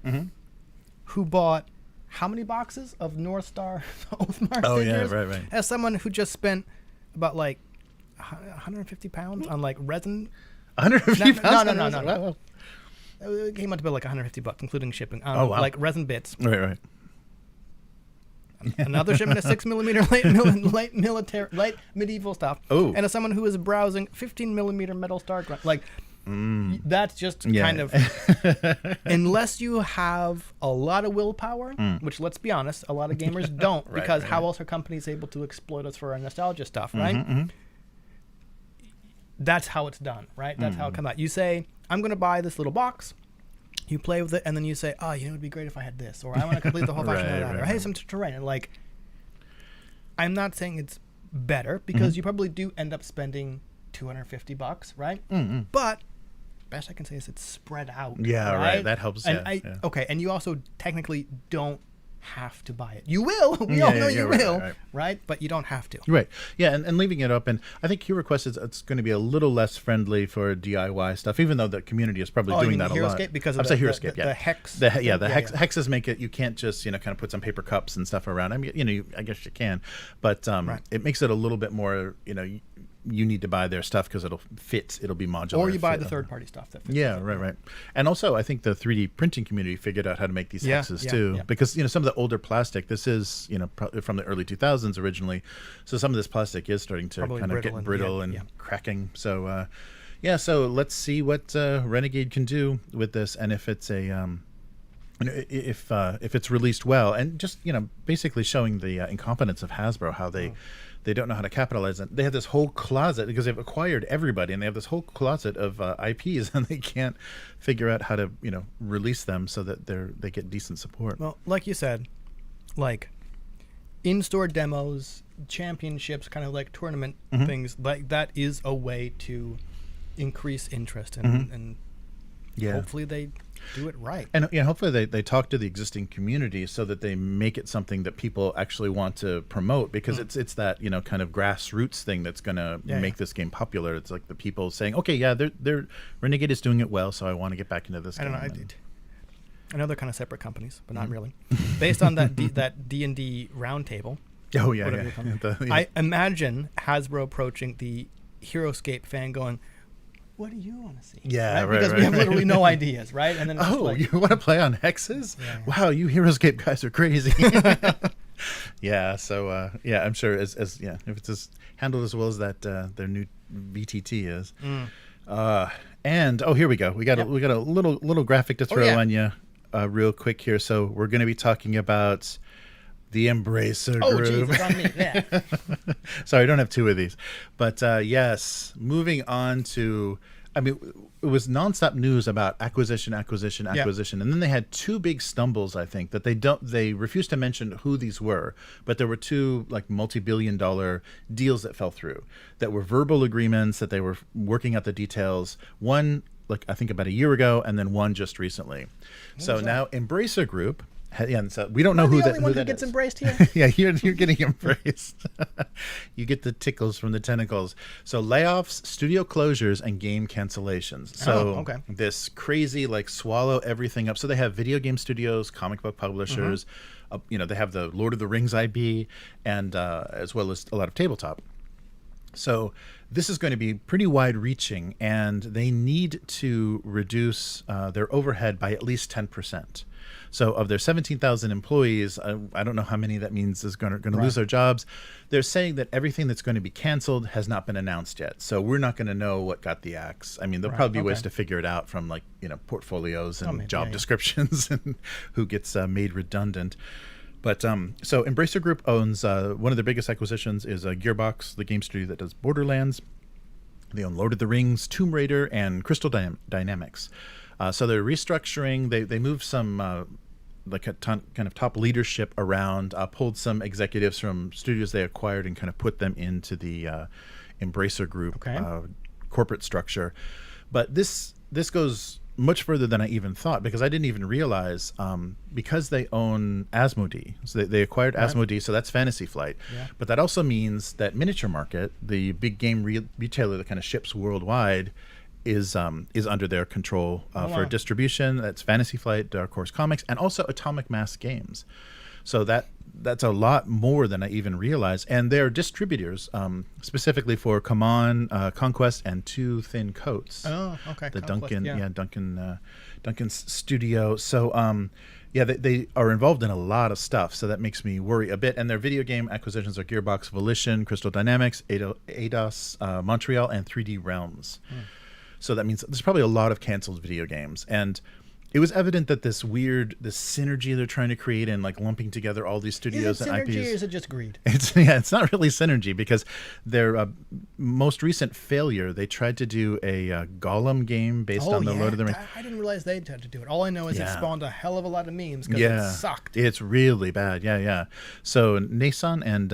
who bought how many boxes of NuTSR Oathmark figures? Yeah, right. As someone who just spent about like 150 pounds on like resin 150 pounds? No. Wow. It came out to be like $150, including shipping. Oh, wow. Like resin bits. Right. Another shipment of 6mm late medieval stuff. Oh. And as someone who is browsing 15mm metal star grind, like that's just kind of, unless you have a lot of willpower, which let's be honest, a lot of gamers don't, because how else are companies able to exploit us for our nostalgia stuff, right? That's how it's done, right? That's how it comes out. You say, I'm going to buy this little box. You play with it, and then you say, oh, it would be great if I had this, or I want to complete the whole faction of that, or hey, some terrain. And like, I'm not saying it's better, because you probably do end up spending $250, right? But best I can say is it's spread out. Yeah, right. That helps. And okay, and you also technically don't have to buy it. You will. We all know you will, right? But you don't have to. Right. Yeah, and leaving it open. I think HeroQuest is it's going to be a little less friendly for DIY stuff, even though the community is probably doing that a lot. Heroscape, because of the hex. The hexes make it. You can't just kind of put some paper cups and stuff around. I mean, I guess you can, but it makes it a little bit more. You need to buy their stuff because it'll be modular. Or you buy the third-party stuff that fits. Yeah, right. And also, I think the 3D printing community figured out how to make these hexes too, because some of the older plastic. This is from the early 2000s originally, so some of this plastic is starting to kind of get brittle and cracking. So, so let's see what Renegade can do with this, and if it's a if it's released well, and just basically showing the incompetence of Hasbro, how they don't know how to capitalize it. They have this whole closet because they've acquired everybody, and they have this whole closet of IPs, and they can't figure out how to release them so that they get decent support. Well, like you said, like in-store demos, championships, kind of like tournament things, like that is a way to increase interest, and hopefully they do it right. And hopefully they talk to the existing community so that they make it something that people actually want to promote, because it's that kind of grassroots thing that's going to make this game popular. It's like the people saying, okay, they're Renegade is doing it well, so I want to get back into this game. I did. I know they're kind of separate companies, but not really. Based on that D&D roundtable. Oh yeah. I imagine Hasbro approaching the Heroscape fan going, what do you want to see? Yeah, right. Because we have literally no ideas, right? And then you want to play on hexes? Yeah. Wow, you Heroscape guys are crazy. So I'm sure as if it's handled as well as that their new VTT is. And here we go. We got a little graphic to throw on you real quick here. So we're going to be talking about the Embracer Group. Oh, geez, it's on me. Yeah. Sorry, I don't have two of these. But yes, moving on to, it was nonstop news about acquisition. And then they had two big stumbles, I think, that they refused to mention who these were. But there were two like multi-billion-dollar deals that fell through, that were verbal agreements that they were working out the details. One, like I think about a year ago, and then one just recently. So now Embracer Group. Yeah, so we don't know who that gets is. Embraced here. Yeah, you're getting embraced. You get the tickles from the tentacles. So layoffs, studio closures, and game cancellations. So this crazy swallow everything up. So they have video game studios, comic book publishers. They have the Lord of the Rings IP, and as well as a lot of tabletop. So this is going to be pretty wide-reaching, and they need to reduce their overhead by at least 10%. So of their 17,000 employees, I don't know how many that means is going to lose their jobs. They're saying that everything that's going to be canceled has not been announced yet. So we're not going to know what got the axe. I mean, there'll probably be ways to figure it out from portfolios and job descriptions and who gets made redundant. But so Embracer Group owns one of their biggest acquisitions is Gearbox, the game studio that does Borderlands. They own Lord of the Rings, Tomb Raider, and Crystal Dynamics. So they're restructuring. They moved some kind of top leadership around, pulled some executives from studios they acquired and kind of put them into the Embracer Group corporate structure. But this goes much further than I even thought, because I didn't even realize because they own Asmodee. So they acquired Asmodee, so that's Fantasy Flight. Yeah. But that also means that Miniature Market, the big game retailer that kind of ships worldwide, is under their control for distribution. That's Fantasy Flight, Dark Horse Comics, and also Atomic Mass Games. So that's a lot more than I even realized. And they're distributors, specifically for Come On, Conquest, and Two Thin Coats. Oh, okay. The Conquest, Duncan's studio. So they are involved in a lot of stuff. So that makes me worry a bit. And their video game acquisitions are Gearbox, Volition, Crystal Dynamics, Eidos, Montreal, and 3D Realms. So that means there's probably a lot of canceled video games. And it was evident that this synergy they're trying to create and like lumping together all these studios and IPs. Is it synergy or is it just greed? It's not really synergy, because their most recent failure, they tried to do a Gollum game based on the Lord of the Rings. I didn't realize they tried to do it. All I know is it spawned a hell of a lot of memes because it sucked. It's really bad. Yeah. So Nason and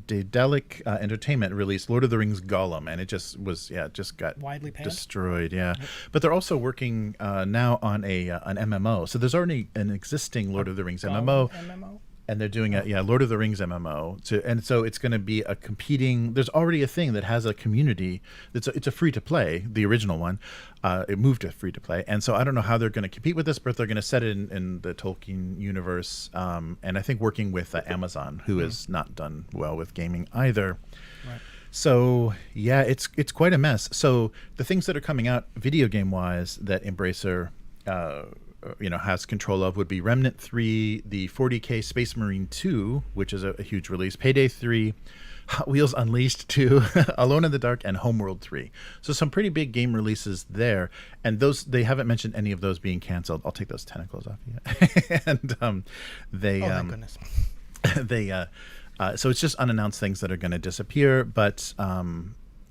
Daedalic Entertainment released Lord of the Rings Gollum, and it just got widely panned, destroyed. Yeah. But they're also working now on an MMO. So there's already an existing Lord of the Rings MMO. And they're doing a Lord of the Rings MMO, and so it's going to be a competing. There's already a thing that has a community. It's a free to play. The original one, it moved to free to play, and so I don't know how they're going to compete with this, but they're going to set it in the Tolkien universe, and I think working with Amazon, who has not done well with gaming either. Right. So yeah, it's quite a mess. So the things that are coming out video game wise that Embracer has control of would be Remnant 3, the 40K Space Marine 2, which is a huge release, Payday 3, Hot Wheels Unleashed 2, Alone in the Dark, and Homeworld 3. So some pretty big game releases there, and they haven't mentioned any of those being canceled. I'll take those tentacles off you. And thank goodness. So it's just unannounced things that are going to disappear, but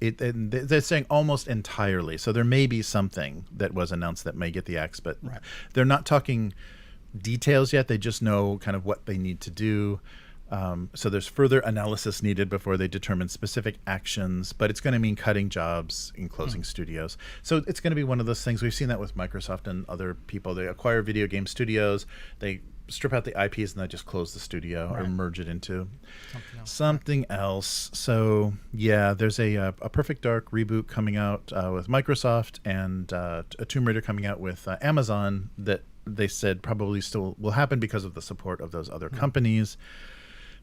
they're saying almost entirely. So there may be something that was announced that may get the axe, but they're not talking details yet. They just know kind of what they need to do. So there's further analysis needed before they determine specific actions, but it's going to mean cutting jobs and closing studios. So it's going to be one of those things. We've seen that with Microsoft and other people. They acquire video game studios, they strip out the IPs, and they just close the studio or merge it into something else. So yeah, there's a Perfect Dark reboot coming out with Microsoft, and a Tomb Raider coming out with Amazon that they said probably still will happen because of the support of those other companies.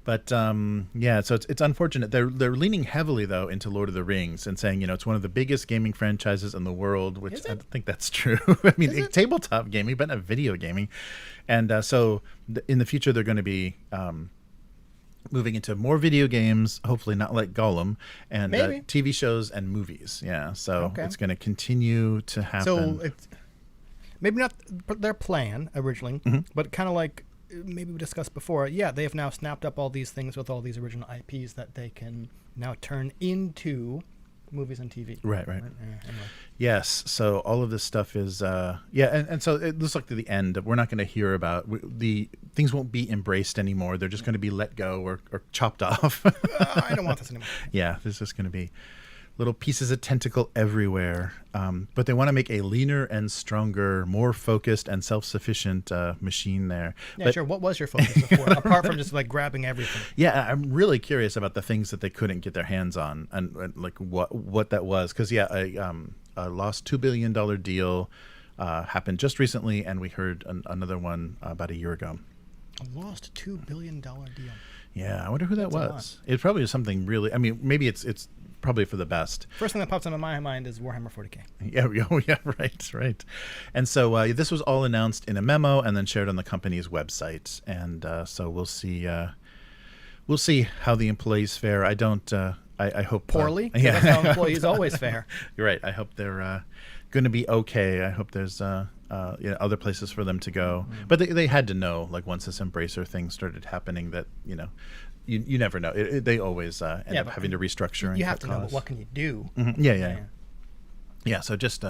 But so it's unfortunate. They're leaning heavily though into Lord of the Rings and saying it's one of the biggest gaming franchises in the world, which I don't think that's true. I mean, tabletop gaming, but not video gaming. And so in the future they're going to be moving into more video games, hopefully not like Gollum, and TV shows and movies. Yeah, so it's going to continue to happen. So it's maybe not their plan originally, but kind of like maybe we discussed before, they have now snapped up all these things with all these original IPs that they can now turn into movies and TV. Right. Anyway. Yes. So all of this stuff is, and so it looks like to the end, we're not going to hear about the things won't be embraced anymore. They're just going to be let go or chopped off. I don't want this anymore. Yeah, there's just going to be little pieces of tentacle everywhere. But they want to make a leaner and stronger, more focused and self-sufficient machine there. Yeah, sure. What was your focus before, apart from just like grabbing everything? Yeah, I'm really curious about the things that they couldn't get their hands on, and like what that was. Because a lost $2 billion deal happened just recently, and we heard another one about a year ago. A lost $2 billion deal. Yeah, I wonder who that was. It probably is something really. I mean, maybe it's probably for the best. First thing that pops into my mind is Warhammer 40K. Yeah, right. And so this was all announced in a memo and then shared on the company's website. And so we'll see how the employees fare. I don't. I hope poorly. That's how employees always fare. You're right. I hope they're going to be okay. I hope there's other places for them to go. But they had to know, like, once this Embracer thing started happening, that you never know. They always end up having to restructure. And you have to know, but what can you do? Mm-hmm. Yeah. So just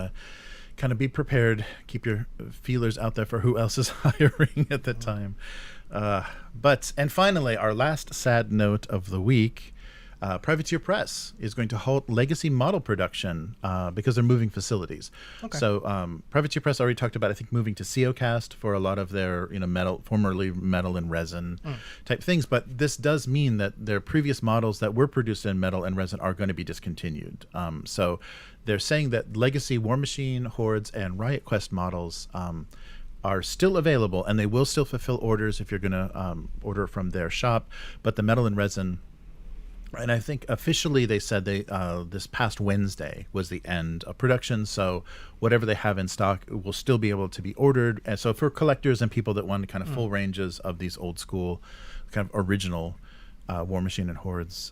kind of be prepared. Keep your feelers out there for who else is hiring at the time. And finally, our last sad note of the week. Privateer Press is going to halt legacy model production because they're moving facilities. Okay. So Privateer Press already talked about, I think, moving to COCast for a lot of their formerly metal and resin type things. But this does mean that their previous models that were produced in metal and resin are going to be discontinued. So they're saying that legacy War Machine, Hordes, and Riot Quest models are still available, and they will still fulfill orders if you're going to order from their shop. But the metal and resin, and I think officially they said they this past Wednesday was the end of production. So whatever they have in stock will still be able to be ordered. And so for collectors and people that want kind of full ranges of these old school, kind of original War Machine and Hordes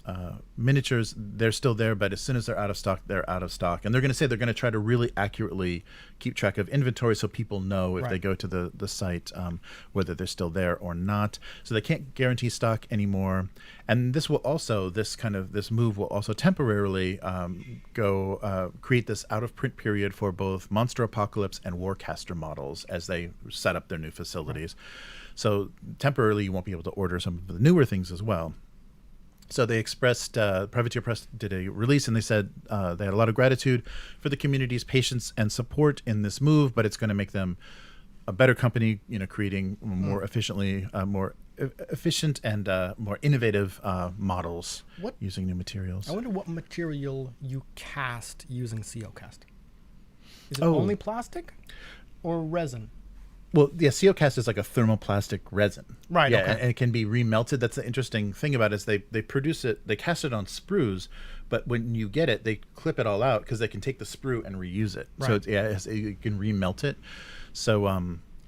miniatures, they're still there, but as soon as they're out of stock, they're out of stock. And they're going to say they're going to try to really accurately keep track of inventory so people know if they go to the site whether they're still there or not. So they can't guarantee stock anymore. And this will also, this move will also temporarily create this out of print period for both Monster Apocalypse and Warcaster models as they set up their new facilities. So temporarily you won't be able to order some of the newer things as well. So they expressed, Privateer Press did a release, and they said they had a lot of gratitude for the community's patience and support in this move, but it's going to make them a better company, creating more more efficient and more innovative models using new materials. I wonder what material you cast using COcast. Is it only plastic or resin? Well, yeah, COcast is like a thermoplastic resin. Right, yeah, okay. and it can be remelted. That's the interesting thing about it is they produce it, they cast it on sprues, but when you get it, they clip it all out because they can take the sprue and reuse it. Right. So you can remelt it. So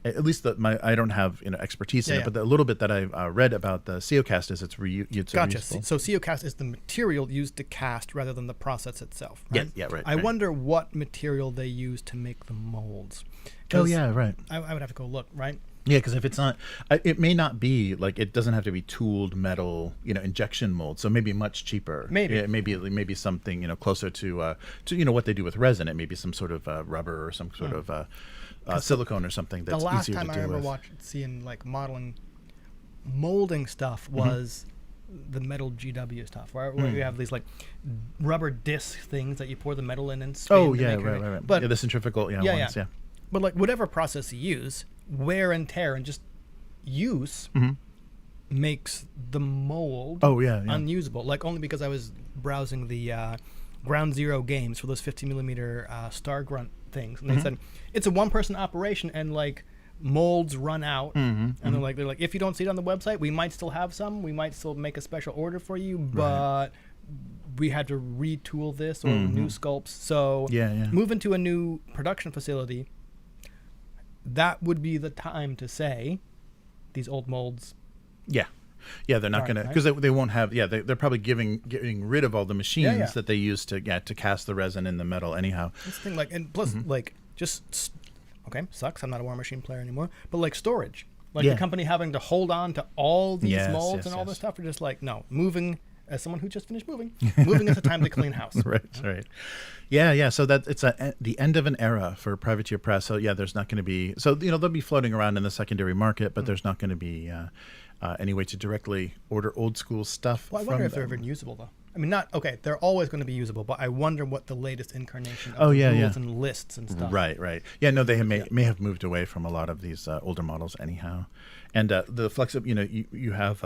at least I don't have expertise in it, but the little bit that I read about the COcast is it's Gotcha. reusable. So COcast is the material used to cast rather than the process itself. Right? Yeah, right. I wonder what material they use to make the molds. Oh yeah, right. I would have to go look, right? Yeah, because if it's not, it may not be like, it doesn't have to be tooled metal, injection mold. So maybe much cheaper. Maybe. Yeah, maybe something closer to what they do with resin. It may be some sort of rubber or some sort of silicone or something that's easier to do with. The last time I remember seeing like modeling, molding stuff was the metal GW stuff, where you have these like rubber disc things that you pour the metal in and spin. Oh yeah, right. But the centrifugal ones. Yeah. But like whatever process you use, wear and tear and just use makes the mold unusable. Like only because I was browsing the Ground Zero games for those 50 millimeter Star Grunt things, and they said it's a one-person operation and like molds run out, and they're like if you don't see it on the website, we might still have some. We might still make a special order for you, but we had to retool this or new sculpts. So moving to a new production facility, that would be the time to say these old molds. Yeah, they're not going to, because they won't have. Yeah, they're probably getting rid of all the machines that they used to cast the resin in the metal. Anyhow, this thing and plus just sucks. I'm not a War Machine player anymore, but like storage, the company having to hold on to all these molds and all this stuff. Are just like no moving. As someone who just finished moving is a time to clean house. Right. Yeah. So that it's the end of an era for Privateer Press. So there's not going to be. So they'll be floating around in the secondary market, but there's not going to be any way to directly order old school stuff. Well, I wonder if they're even usable though. I mean, they're always going to be usable, but I wonder what the latest incarnation of rules and lists and stuff. Right. Yeah, no, they may have moved away from a lot of these older models anyhow, and the flexibility. You have.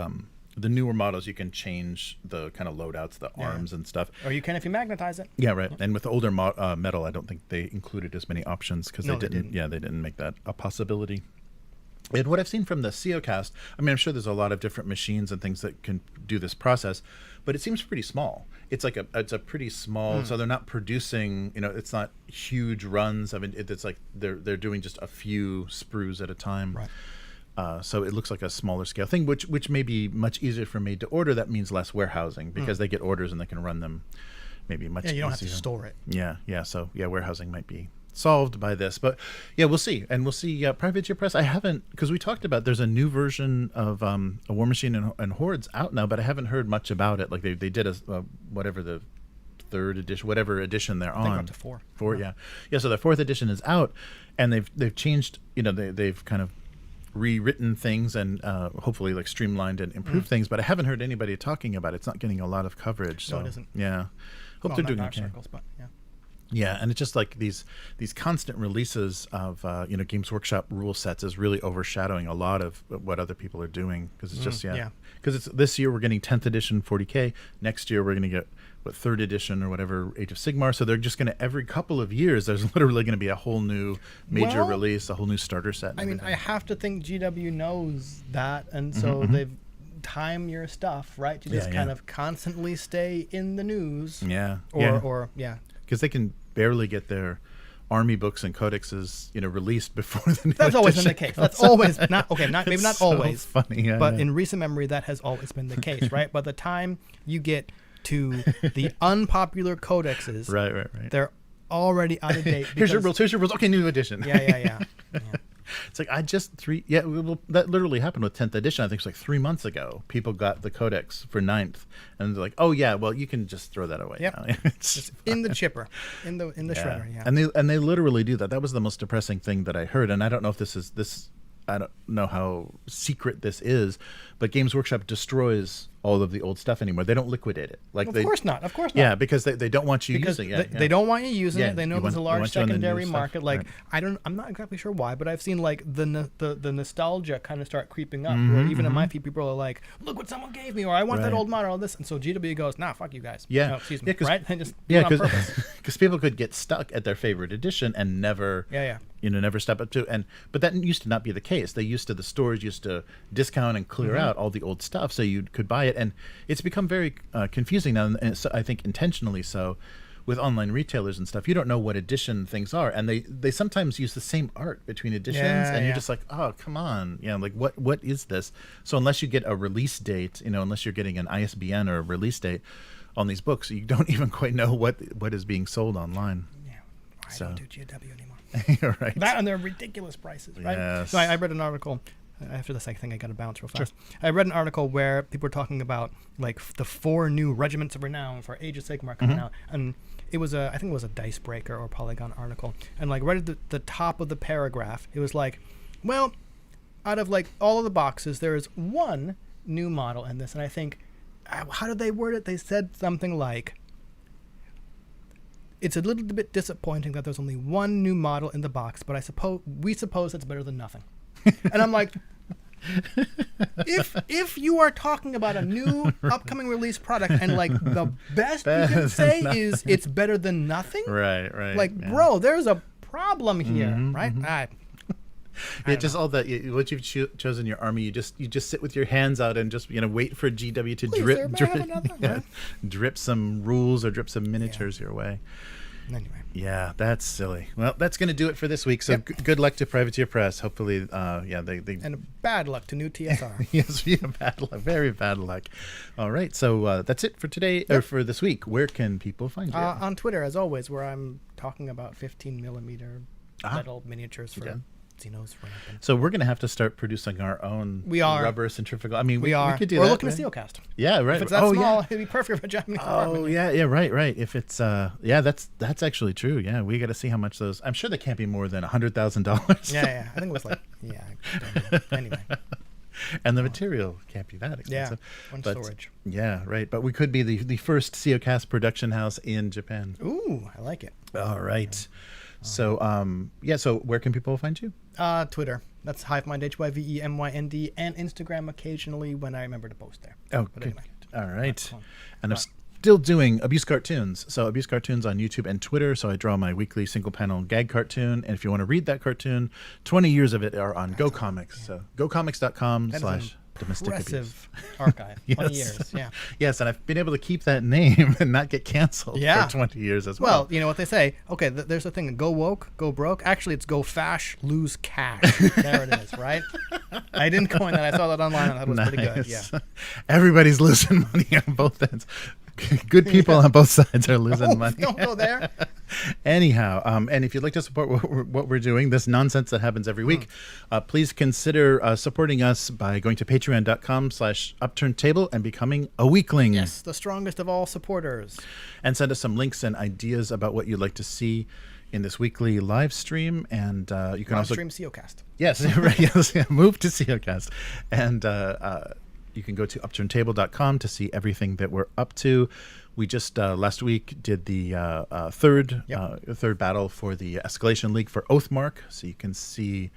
The newer models, you can change the kind of loadouts, the arms and stuff. Or you can if you magnetize it. Yeah, right. And with the older metal, I don't think they included as many options because they didn't. Yeah, they didn't make that a possibility. And what I've seen from the COcast, I mean, I'm sure there's a lot of different machines and things that can do this process, but it seems pretty small. It's like it's a pretty small. So they're not producing. It's not huge runs. I mean, it's like they're doing just a few sprues at a time. Right. So it looks like a smaller scale thing, which may be much easier for made to order. That means less warehousing because they get orders and they can run them maybe much easier. Yeah, you don't have to store it. Yeah. So warehousing might be solved by this, but we'll see. And we'll see. Privateer Press, I haven't, because we talked about there's a new version of a War Machine and Hordes out now, but I haven't heard much about it. Like they did whatever the third edition, whatever edition they're on. Up to four. Yeah. So the fourth edition is out, and they've changed. They've kind of rewritten things and hopefully like streamlined and improved things, but I haven't heard anybody talking about it. It's not getting a lot of coverage. So no, it isn't. Yeah, hope they're doing okay. Circles, but Yeah, and it's just like these constant releases of Games Workshop rule sets is really overshadowing a lot of what other people are doing, because it's just because it's this year we're getting 10th edition 40K, next year we're going to get third edition or whatever Age of Sigmar, so they're just going to every couple of years there's literally going to be a whole new major release, a whole new starter set. I mean, I have to think GW knows that, and so they've time your stuff right to just kind of constantly stay in the news. Or because they can barely get their army books and codexes, released before the new That's always been the case. That's always not okay. Maybe not so always, funny, but in recent memory, that has always been the case, right? By the time you get to the unpopular codexes, right, they're already out of date. Here's your rules. Okay, new edition. Yeah. It's like that literally happened with 10th edition. I think it's like 3 months ago. People got the codex for 9th, and they're like, "Oh yeah, well you can just throw that away." Yep. Now. It's in the chipper, in the shredder. Yeah. And they literally do that. That was the most depressing thing that I heard, and I don't know if this. I don't know how secret this is, but Games Workshop destroys all of the old stuff anymore. They don't liquidate it. Of course not. Yeah, because they don't want you using it. They don't want you using it. They know there's a large secondary market. Right. I'm not exactly sure why, but I've seen like the nostalgia kind of start creeping up. Where even in my feed, people are like, "Look what someone gave me," or "I want that old model," all this, and so GW goes, "Nah, fuck you guys." Yeah, no, excuse me. Right? And just because people could get stuck at their favorite edition and never. Never step up to but that used to not be the case. The stores used to discount and clear out all the old stuff so you could buy it, and it's become very confusing now, and so I think intentionally so, with online retailers and stuff. You don't know what edition things are, and they sometimes use the same art between editions, and you're just like, oh come on, like what is this? So unless you get a release date, unless you're getting an ISBN or a release date on these books, you don't even quite know what is being sold online. I don't do GW anymore. Right. That and their ridiculous prices, right? Yes. So I read an article. After this, I think I got to bounce real fast. Sure. I read an article where people were talking about like the 4 new regiments of renown for Age of Sigmar coming out, and it was I think it was a Dice Breaker or Polygon article, and like right at the top of the paragraph, it was like, well, out of like all of the boxes, there is one new model in this, and I think, how did they word it? They said something like, it's a little bit disappointing that there's only one new model in the box, but we suppose it's better than nothing. And I'm like, if you are talking about a new upcoming release product and like the best you can say is it's better than nothing, right? Like, bro, there's a problem here, right? Just all that. Once you've chosen your army, you just sit with your hands out and just wait for GW to drip some rules or drip some miniatures your way. Anyway. Yeah, that's silly. Well, that's going to do it for this week. So good luck to Privateer Press. Hopefully, they and bad luck to NuTSR. Yes, bad luck, very bad luck. All right, so that's it for today or for this week. Where can people find you? On Twitter, as always, where I'm talking about 15mm metal miniatures for Xenos. So we're going to have to start producing our own rubber centrifugal. I mean, we could do We're that. We're looking at Steelcast. Yeah, right. If it's that small, it'd be perfect for Japanese. Right. If it's that's actually true. Yeah, we got to see how much those. I'm sure they can't be more than $100,000. Yeah. I think it was like anyway. And the material can't be that expensive. Yeah, storage. Yeah, right. But we could be the first Steelcast production house in Japan. Ooh, I like it. All right. So so where can people find you? Twitter. That's HiveMind, HYVEMYND, and Instagram occasionally when I remember to post there. Oh, good. Anyway, all right. And I'm still doing Abuse Cartoons. So Abuse Cartoons on YouTube and Twitter. So I draw my weekly single panel gag cartoon. And if you want to read that cartoon, 20 years of it are on GoComics. So GoComics.com/domestic impressive archive. 20 years, yeah. Yes, and I've been able to keep that name and not get canceled for 20 years as well. Well, you know what they say. Okay, there's a thing. Go woke, go broke. Actually, it's go fash, lose cash. There it is, right? I didn't coin that. I saw that online, and that was pretty good. Yeah. Everybody's losing money on both ends. Good people on both sides are losing money. Don't go there. Anyhow, and if you'd like to support what we're doing, this nonsense that happens every week, please consider supporting us by going to patreon.com/upturntable and becoming a weekling. Yes, the strongest of all supporters. And send us some links and ideas about what you'd like to see in this weekly live stream. And you can also stream CEOcast. Yes, right. Yes, move to CEOcast. And you can go to upturntable.com to see everything that we're up to. We just last week did the third battle for the Escalation League for Oathmark, so you can see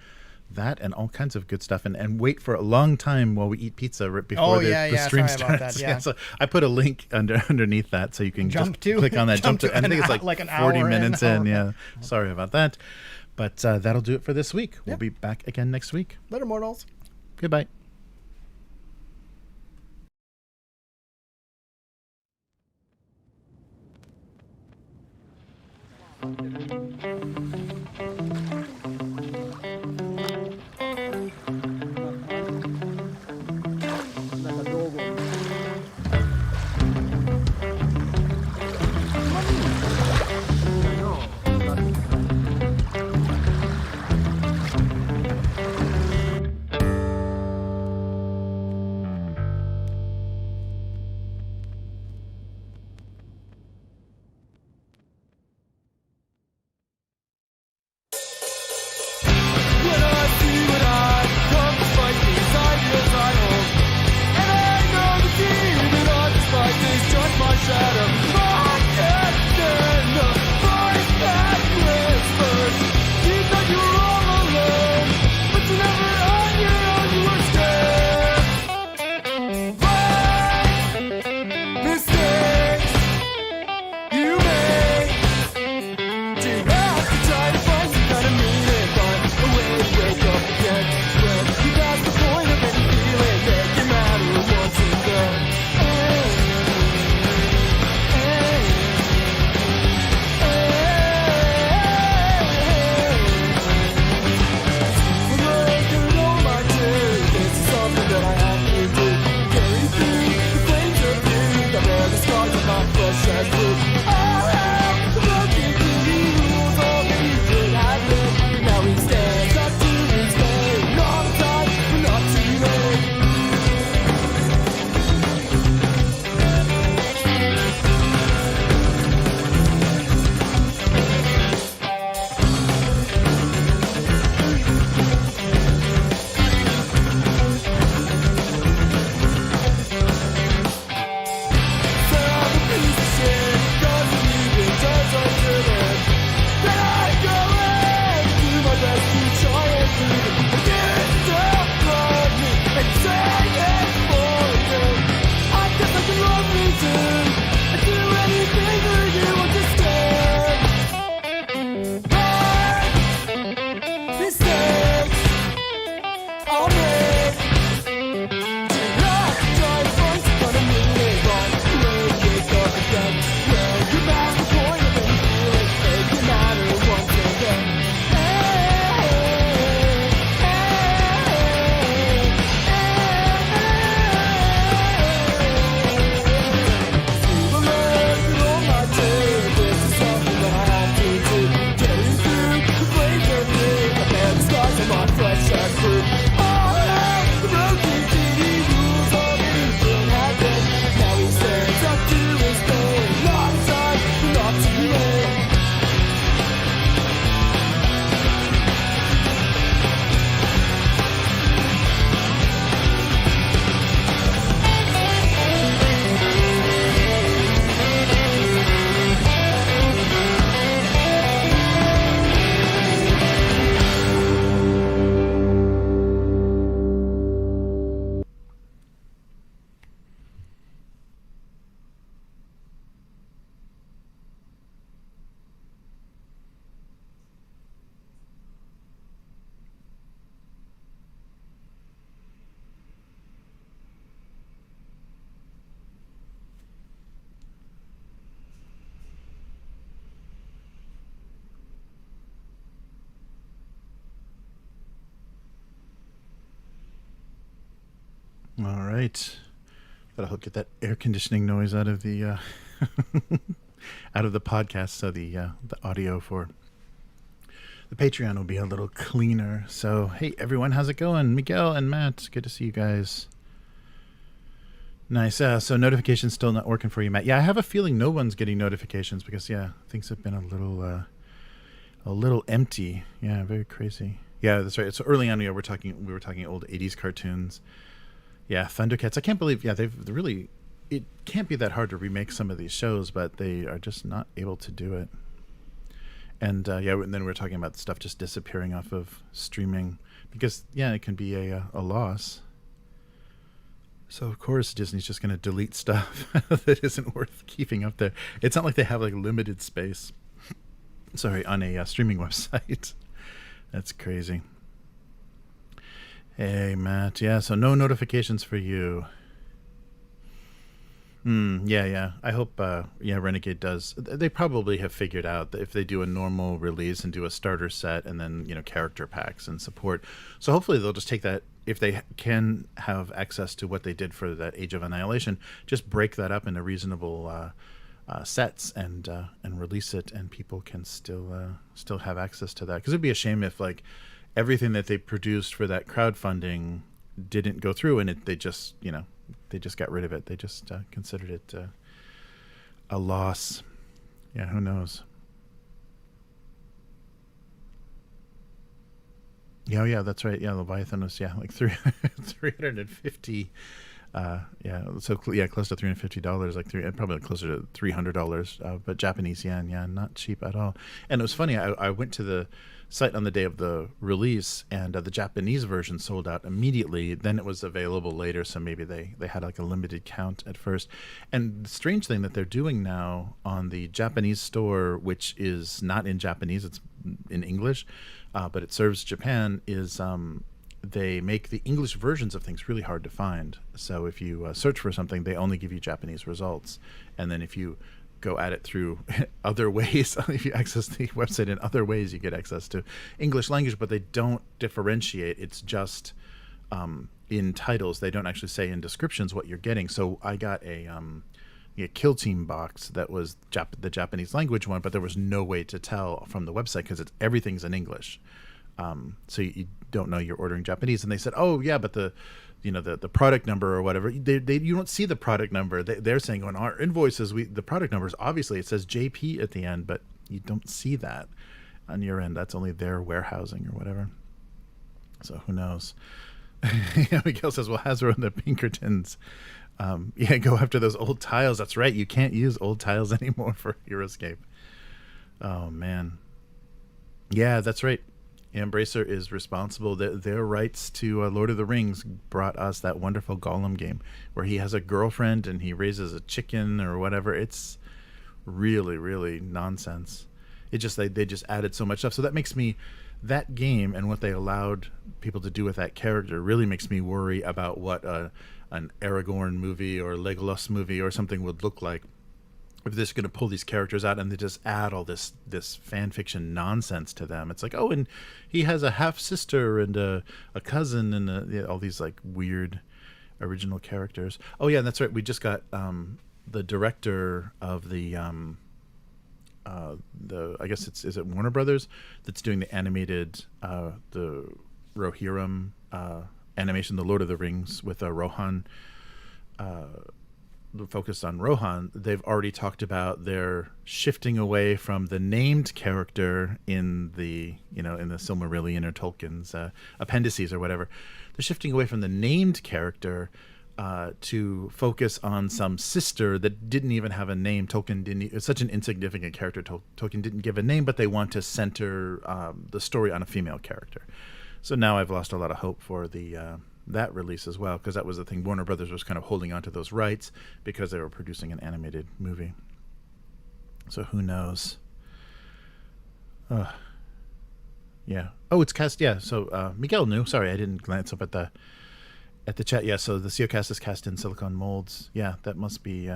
that and all kinds of good stuff, and wait for a long time while we eat pizza right before the stream starts. So I put a link underneath that, so you can click on that. Jump to I think it's like 40 minutes in. Yeah, sorry about that, but that'll do it for this week. We'll be back again next week. Later, mortals. Goodbye. All right. That'll help get that air conditioning noise out of the out of the podcast, so the audio for the Patreon will be a little cleaner. So, hey everyone, how's it going? Miguel and Matt, good to see you guys. Nice. So notifications still not working for you, Matt? Yeah, I have a feeling no one's getting notifications because things have been a little empty. Yeah, very crazy. Yeah, that's right. So early on, we were talking old '80s cartoons. Yeah, Thundercats. I can't believe. Yeah, they've really it can't be that hard to remake some of these shows, but they are just not able to do it. And and then we're talking about stuff just disappearing off of streaming because it can be a loss. So of course Disney's just going to delete stuff that isn't worth keeping up there. It's not like they have like limited space. Sorry, on a streaming website. That's crazy. Hey Matt, so no notifications for you. I hope Renegade does. They probably have figured out that if they do a normal release and do a starter set and then character packs and support, so hopefully they'll just take that, if they can have access to what they did for that Age of Annihilation, just break that up into reasonable sets and release it, and people can still have access to that. Because it'd be a shame if like everything that they produced for that crowdfunding didn't go through and they just got rid of it. They just considered it a loss. Yeah, who knows? Yeah, that's right. Yeah, Leviathan was like 350. Close to $350, like probably closer to $300. But Japanese yen, not cheap at all. And it was funny. I went to the site on the day of the release, and the Japanese version sold out immediately. Then it was available later, so maybe they had like a limited count at first. And the strange thing that they're doing now on the Japanese store, which is not in Japanese, it's in English, but it serves Japan, is they make the English versions of things really hard to find. So if you search for something, they only give you Japanese results. And then if you go at it through other ways, if you access the website in other ways, you get access to English language, but they don't differentiate. It's just in titles. They don't actually say in descriptions what you're getting. So I got a Kill Team box that was the Japanese language one, but there was no way to tell from the website because everything's in English. So you don't know you're ordering Japanese. And they said, oh yeah, but the product number or whatever, you don't see the product number. They're saying on our invoices, the product numbers, obviously it says JP at the end, but you don't see that on your end. That's only their warehousing or whatever. So who knows? Miguel says, well, Hasbro and the Pinkertons, go after those old tiles. That's right. You can't use old tiles anymore for Heroscape. Oh man. Yeah, that's right. Embracer is responsible. Their rights to Lord of the Rings brought us that wonderful Gollum game where he has a girlfriend and he raises a chicken or whatever. It's really, really nonsense. They just added so much stuff. So that makes me, that game and what they allowed people to do with that character really makes me worry about what an Aragorn movie or Legolas movie or something would look like. If they're just going to pull these characters out and they just add all this fan fiction nonsense to them. It's like, oh, and he has a half sister and a cousin and all these like weird original characters. Oh yeah, and that's right. We just got the director of the I guess is it Warner Brothers that's doing the animated the Rohirrim animation, the Lord of the Rings with Rohan. Focused on Rohan. They've already talked about their shifting away from the named character in the in the Silmarillion or Tolkien's appendices or whatever. They're shifting away from the named character to focus on some sister that didn't even have a name. Tolkien didn't. It's such an insignificant character. Tolkien didn't give a name, but they want to center the story on a female character. So now I've lost a lot of hope for the that release as well, because that was the thing. Warner Brothers was kind of holding on to those rights because they were producing an animated movie. So who knows? Yeah. Oh, it's cast. Yeah. So Miguel knew. Sorry, I didn't glance up at the chat. Yeah. So the COcast is cast in silicone molds. Yeah, that must be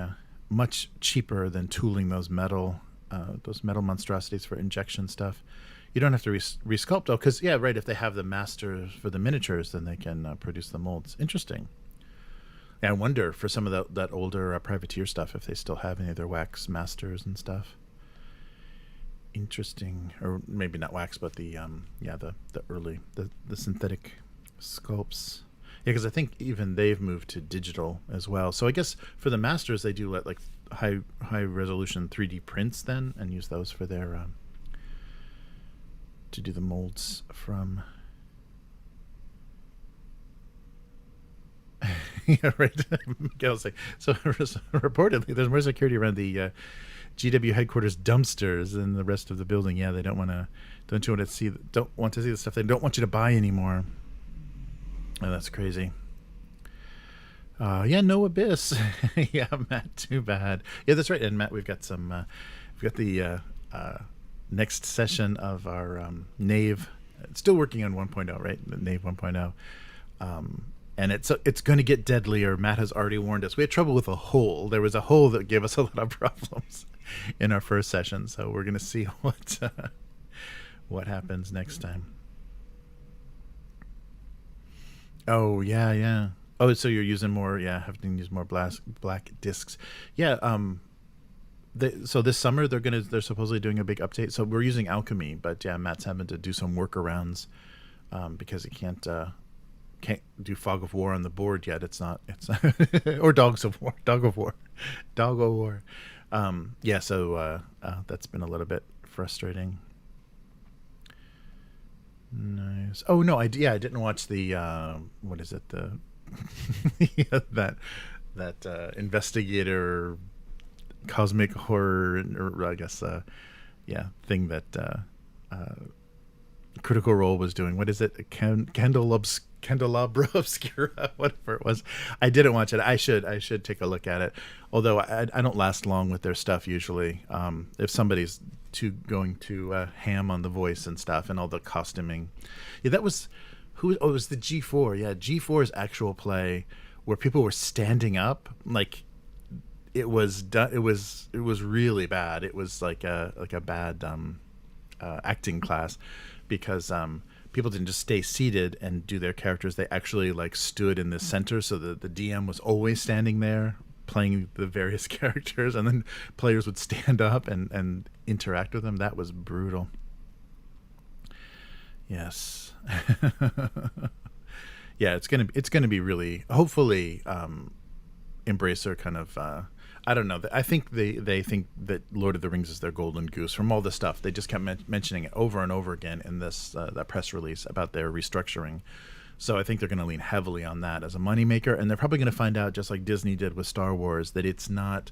much cheaper than tooling those metal monstrosities for injection stuff. You don't have to resculpt, though, because, yeah, right, if they have the masters for the miniatures, then they can produce the molds. Interesting. Yeah, I wonder, for some of that older privateer stuff, if they still have any of their wax masters and stuff. Interesting. Or maybe not wax, but the early, the synthetic sculpts. Yeah, because I think even they've moved to digital as well. So I guess for the masters, they do like high-resolution 3D prints then, and use those for their... to do the molds from. Yeah, right. Miguel's like, so reportedly, there's more security around the GW headquarters dumpsters than the rest of the building. Yeah, they don't want to see the stuff they don't want you to buy anymore. Oh, that's crazy. Yeah, no Abyss. Yeah, Matt, too bad. Yeah, that's right. And Matt, we've got the next session of our Knave. Still working on 1.0, right? The Knave 1.0. And it's going to get deadlier. Matt has already warned us. We had trouble with a hole. There was a hole that gave us a lot of problems in our first session. So we're going to see what happens next time. Oh, yeah. Oh, so you're using more, having to use more black discs. Yeah, so this summer they're supposedly doing a big update. So we're using Alchemy, but yeah, Matt's having to do some workarounds because he can't do Fog of War on the board yet. It's or Dog of War. Yeah, so that's been a little bit frustrating. Nice. Oh no, I didn't watch the what is it, the that investigator cosmic horror, or I guess thing that Critical Role was doing. What is it? Candelabra Obscura, whatever it was. I didn't watch it. I should take a look at it. Although I don't last long with their stuff usually. If somebody's going to ham on the voice and stuff and all the costuming. Yeah, that was it was the G4. Yeah, G4's actual play where people were standing up, like it was done. It was really bad. It was like a bad acting class, because people didn't just stay seated and do their characters. They actually like stood in the center, so that the DM was always standing there playing the various characters, and then players would stand up and interact with them. That was brutal. Yes. Yeah, it's gonna be really, hopefully, Embracer kind of I don't know. I think they think that Lord of the Rings is their golden goose from all the stuff. They just kept mentioning it over and over again in this that press release about their restructuring. So I think they're going to lean heavily on that as a moneymaker, and they're probably going to find out, just like Disney did with Star Wars, that it's not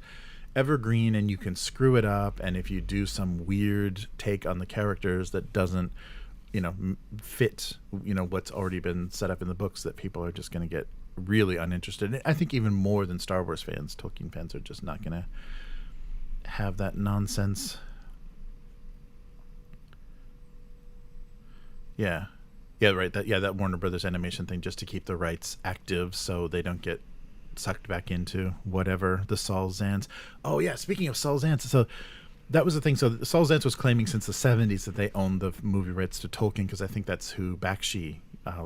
evergreen and you can screw it up. And if you do some weird take on the characters that doesn't, fit, what's already been set up in the books, that people are just going to get really uninterested. I think even more than Star Wars fans, Tolkien fans are just not going to have that nonsense. Yeah, right. That Warner Brothers animation thing, just to keep the rights active so they don't get sucked back into whatever the Saul Zaentz. Oh yeah, speaking of Saul Zaentz, so that was the thing. So Saul Zaentz was claiming since the 70s that they owned the movie rights to Tolkien, because I think that's who Bakshi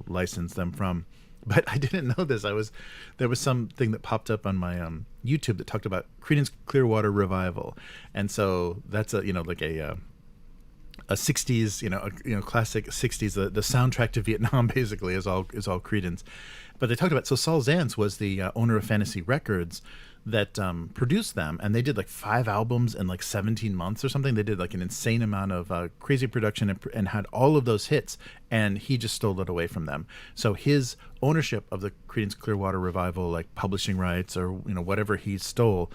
licensed them from. But I didn't know this. There was something that popped up on my YouTube that talked about Creedence Clearwater Revival, and so that's a 60s, classic 60s. The soundtrack to Vietnam basically is all Creedence. But they talked about, so Saul Zaentz was the owner of Fantasy Records that produced them, and they did like 5 albums in like 17 months or something. They did like an insane amount of crazy production and had all of those hits, and he just stole it away from them. So his ownership of the Creedence Clearwater Revival, like publishing rights or whatever he stole,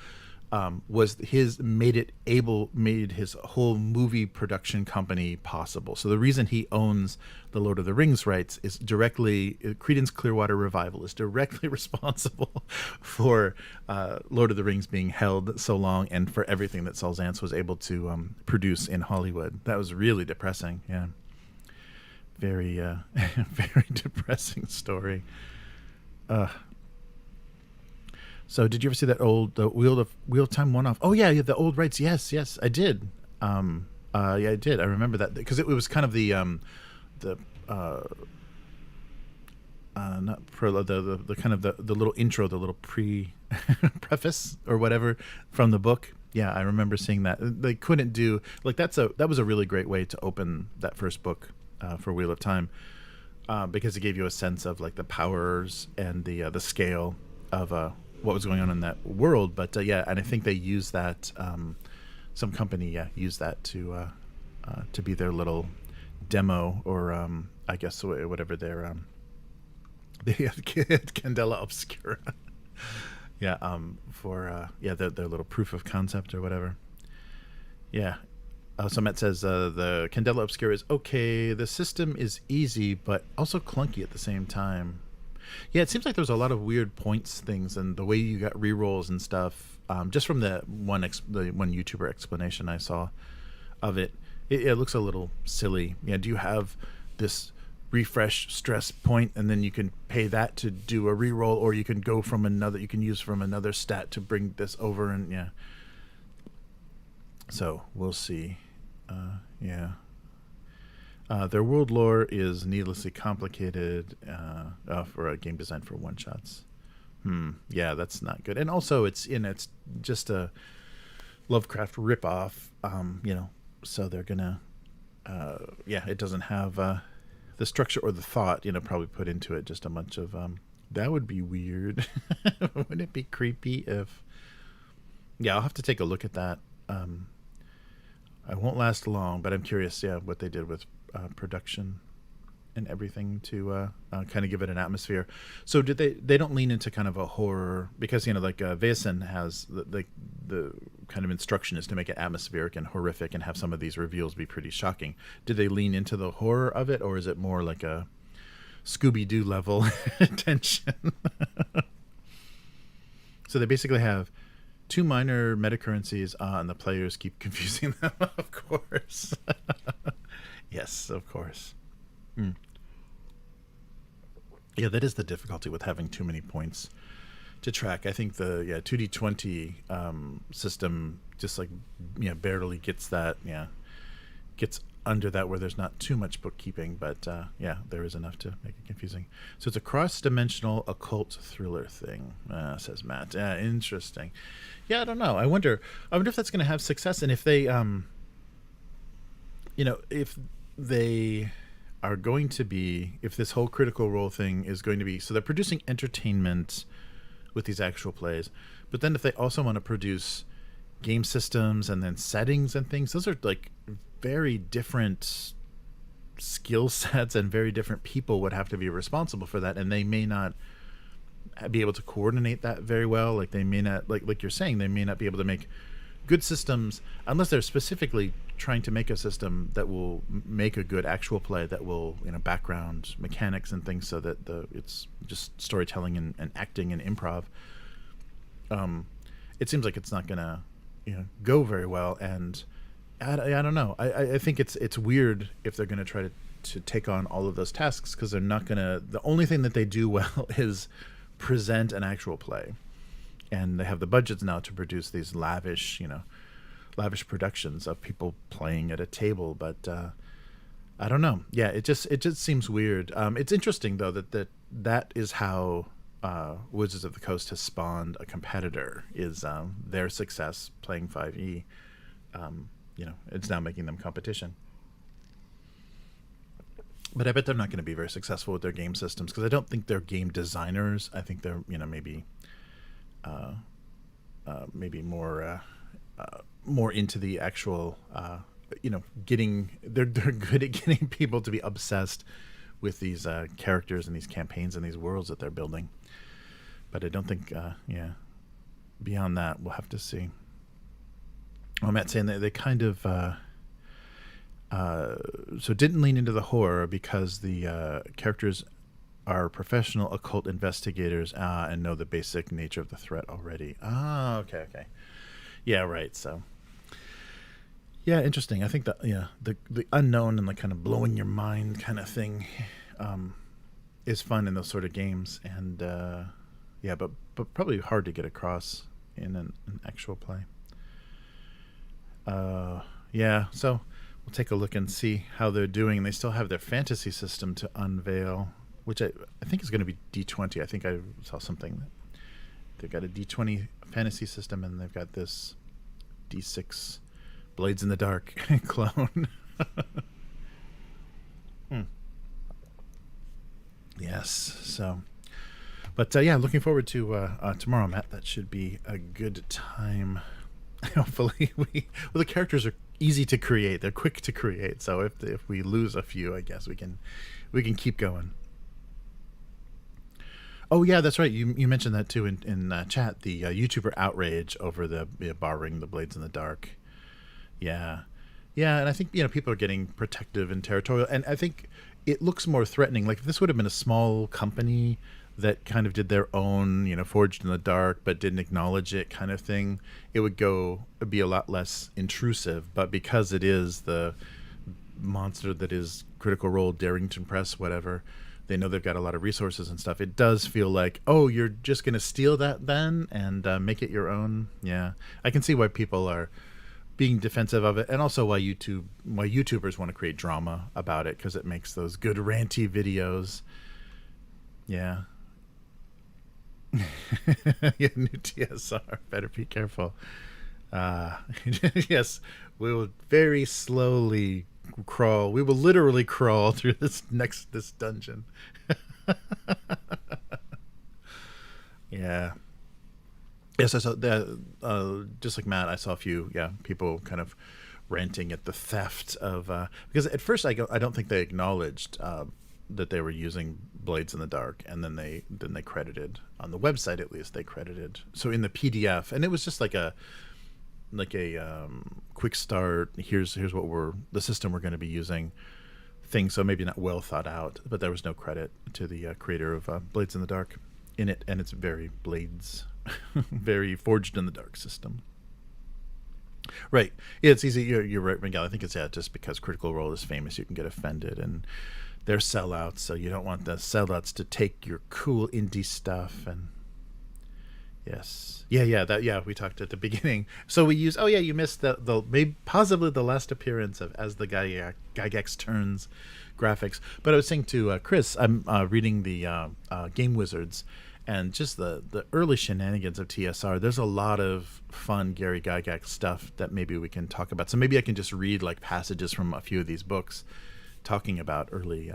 made his whole movie production company possible. So the reason he owns the Lord of the Rings rights is Creedence Clearwater Revival is directly responsible for Lord of the Rings being held so long, and for everything that Saul Zaentz was able to produce in Hollywood. That was really depressing. Yeah, very very depressing story. So did you ever see that the Wheel of Time one-off? Oh yeah, the old rights. Yes, I did. Yeah, I did. I remember that because it was kind of the not prologue, the kind of the little intro, the little preface or whatever from the book. Yeah, I remember seeing that. They couldn't do like that was a really great way to open that first book for Wheel of Time, because it gave you a sense of like the powers and the scale of what was going on in that world. But and I think they used that, some company used that to be their little demo, or I guess whatever their They have Candela Obscura. Yeah, for their little proof of concept or whatever. Yeah. So Matt says the Candela Obscura is okay. The system is easy, but also clunky at the same time. Yeah, it seems like there's a lot of weird points things, and the way you got rerolls and stuff. Just from the one YouTuber explanation I saw of it, it looks a little silly. Yeah, do you have this refresh stress point, and then you can pay that to do a reroll, or you can go from another, you can use from another stat to bring this over, and yeah. So we'll see. Their world lore is needlessly complicated for a game designed for one shots. Yeah, that's not good. And also, it's just a Lovecraft ripoff. So they're gonna, it doesn't have the structure or the thought, probably put into it. Just a bunch of that would be weird. Wouldn't it be creepy if? Yeah, I'll have to take a look at that. I won't last long, but I'm curious, what they did with production and everything to kind of give it an atmosphere. So did they don't lean into kind of a horror, because like Vaesen has the kind of instruction is to make it atmospheric and horrific and have some of these reveals be pretty shocking. Did they lean into the horror of it, or is it more like a Scooby-Doo level tension? So they basically have 2 minor metacurrencies, and the players keep confusing them, of course. Yes, of course. Yeah, that is the difficulty with having too many points to track. I think the 2D20 system just barely gets that. Yeah, gets under that where there's not too much bookkeeping, but there is enough to make it confusing. So it's a cross-dimensional occult thriller thing, says Matt. Interesting. Yeah, I don't know. I wonder if that's going to have success, and if they, if they are going to be, if this whole Critical Role thing is going to be, so they're producing entertainment with these actual plays, but then if they also want to produce game systems and then settings and things, those are very different skill sets, and very different people would have to be responsible for that, and they may not be able to coordinate that very well. They may not, like you're saying, they may not be able to make good systems unless they're specifically trying to make a system that will make a good actual play, that will background mechanics and things, so that it's just storytelling and acting and improv. It seems like it's not gonna go very well, and I don't know. I think it's weird if they're gonna try to take on all of those tasks, because they're not gonna. The only thing that they do well is present an actual play, and they have the budgets now to produce these lavish productions of people playing at a table. But I don't know. Yeah, it just seems weird. It's interesting though that is how Wizards of the Coast has spawned a competitor. Is their success playing 5e? It's now making them competition. But I bet they're not going to be very successful with their game systems, because I don't think they're game designers. I think they're maybe more into the actual they're good at getting people to be obsessed with these characters and these campaigns and these worlds that they're building. But I don't think beyond that, we'll have to see. Matt's saying that they kind of so didn't lean into the horror because the characters are professional occult investigators and know the basic nature of the threat already. Okay. Yeah, right. So yeah, interesting. I think that the unknown and kind of blowing your mind kind of thing is fun in those sort of games, and but probably hard to get across in an actual play. So we'll take a look and see how they're doing. They still have their fantasy system to unveil, which I think is going to be D20. I think I saw something that they've got a D20 fantasy system, and they've got this D6 Blades in the Dark clone. Yes. So, but looking forward to tomorrow, Matt. That should be a good time. Hopefully, the characters are easy to create. They're quick to create. So if we lose a few, I guess we can keep going. Oh yeah, that's right. You mentioned that too in chat. The YouTuber outrage over the borrowing the blades in the dark. Yeah, yeah, and I think people are getting protective and territorial, and I think it looks more threatening. Like if this would have been a small company that kind of did their own, forged in the dark, but didn't acknowledge it, kind of thing, it'd be a lot less intrusive. But because it is the monster that is Critical Role, Darrington Press, whatever, they know they've got a lot of resources and stuff. It does feel like, oh, you're just going to steal that then and make it your own. Yeah, I can see why people are being defensive of it, and also why YouTubers want to create drama about it, because it makes those good ranty videos. Yeah. Yeah, NuTSR, better be careful. Yes, we will very slowly crawl. We will literally crawl through this dungeon. Yeah. Yes, I saw that. Just like Matt, I saw a few people kind of ranting at the theft of because at first I don't think they acknowledged that they were using blades in the dark, and then they credited on the website, at least they credited. So in the PDF, and it was just like a quick start. Here's what the system we're going to be using thing. So maybe not well thought out, but there was no credit to the creator of Blades in the Dark in it, and it's very Blades, very forged in the dark system. Right. Yeah, it's easy. You're right, Miguel. I think it's just because Critical Role is famous, you can get offended, and they're sellouts, so you don't want the sellouts to take your cool indie stuff. And yes, yeah, we talked at the beginning. So we use. Oh yeah, you missed the maybe possibly the last appearance of As the Gygax Turns graphics. But I was saying to Chris, I'm reading the Game Wizards, and just the early shenanigans of TSR. There's a lot of fun Gary Gygax stuff that maybe we can talk about. So maybe I can just read like passages from a few of these books talking about early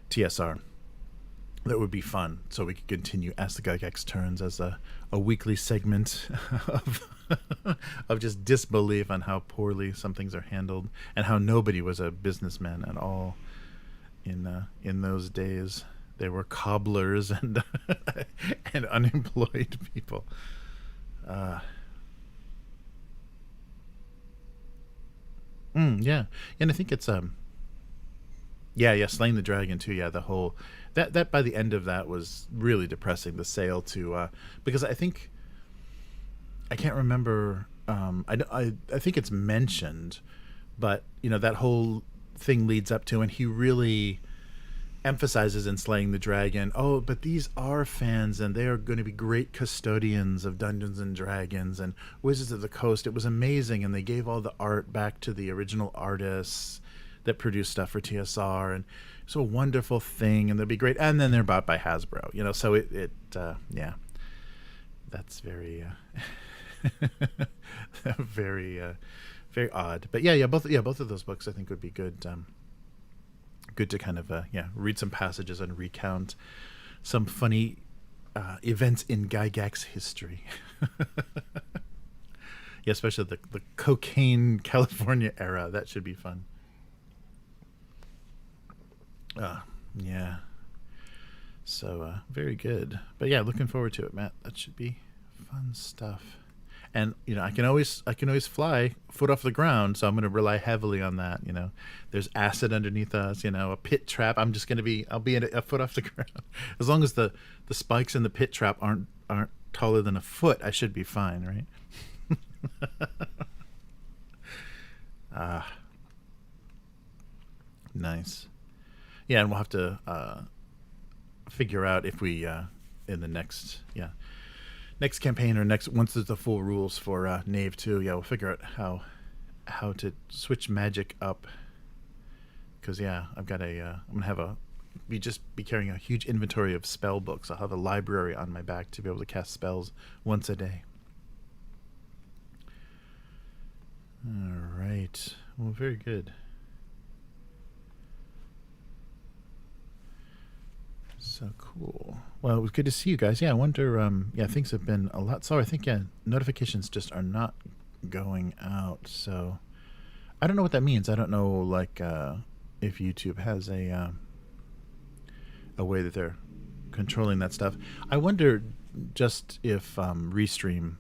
TSR. That would be fun. So we could continue As the Gygax Turns as a weekly segment of just disbelief on how poorly some things are handled, and how nobody was a businessman at all in those days. They were cobblers and and unemployed people. Yeah, and I think it's Slaying the Dragon too. Yeah, the whole that by the end of that was really depressing. The sale to because I think I can't remember. I think it's mentioned, but that whole thing leads up to, and he really emphasizes in Slaying the Dragon, oh, but these are fans, and they are going to be great custodians of Dungeons and Dragons and Wizards of the Coast. It was amazing, and they gave all the art back to the original artists that produced stuff for TSR, and it's a wonderful thing, and they'll be great. And then they're bought by Hasbro, so it that's very very odd. But both of those books I think would be good. Good to kind of read some passages and recount some funny events in Gygax history. Yeah, especially the cocaine California era. That should be fun. Yeah. So very good. But yeah, looking forward to it, Matt. That should be fun stuff. And I can always fly foot off the ground, so I'm going to rely heavily on that. There's acid underneath us. A pit trap. I'll be a foot off the ground. As long as the spikes in the pit trap aren't taller than a foot, I should be fine, right? Nice. Yeah, and we'll have to figure out if we in the next campaign, or once there's the full rules for Knave 2, we'll figure out how to switch magic up, because I've got I'm gonna be carrying a huge inventory of spell books. I'll have a library on my back to be able to cast spells once a day. All right, well, very good. So cool. Well, it was good to see you guys. Yeah, I wonder, things have been a lot slower. I think, notifications just are not going out. So I don't know what that means. I don't know, if YouTube has a way that they're controlling that stuff. I wonder just if Restream